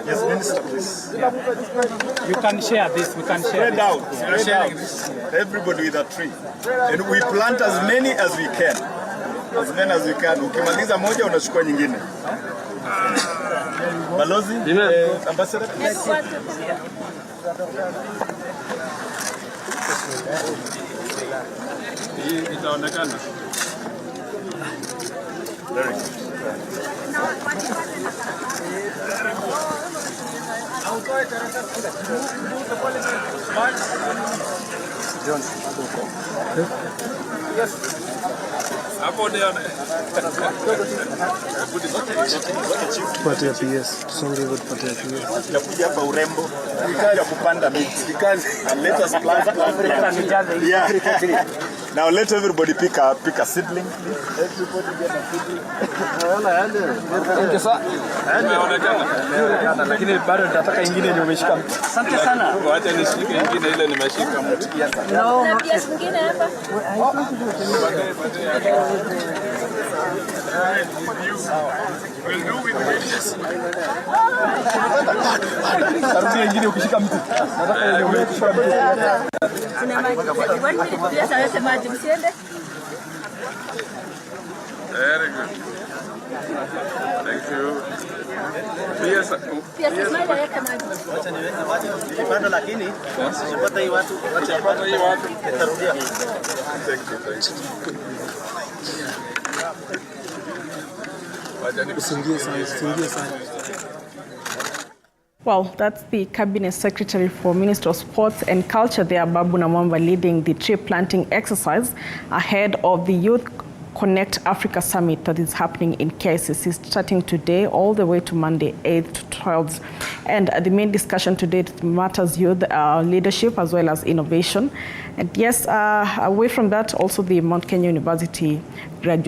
Yes, Minister, please. You can share this. We can share Spread out. Spread out. Everybody with a tree. And we plant as many as we can. As many as we can. Ukimaliza moja unachukua nyingine. Balozi, ambassador. Hii itaonekana. Very good. Yes. Hapo ndio. Patia PS. Songe wote patia PS. Tunakuja hapa urembo, tunakuja kupanda miti. And let us plant. Yeah. Now let everybody pick a seedling. Everybody get a seedling. Thank you sir. Lakini bado nataka ingine yenye umeshika mti. Asante sana. Wacha nishike ingine ile nimeshika mti. No. Ingine hapa. We'll do with this. Karibia ingine ukishika mti. Nataka yenye umeshika mti. Very good. Thank you. Yes. Nilipanda lakini sipata hii watu. Sipata hii watu. Nitarudia. Thank you. Well, that's the Cabinet Secretary for Ministry of Sports and Culture there, Babu Namwamba, leading the tree planting exercise ahead of the Youth Connekt Africa Summit that is happening in KCPE starting today all the way to Monday 8th to 12th. And the main discussion today matters youth leadership as well as innovation. And yes, away from that, also the Mount Kenya University graduates.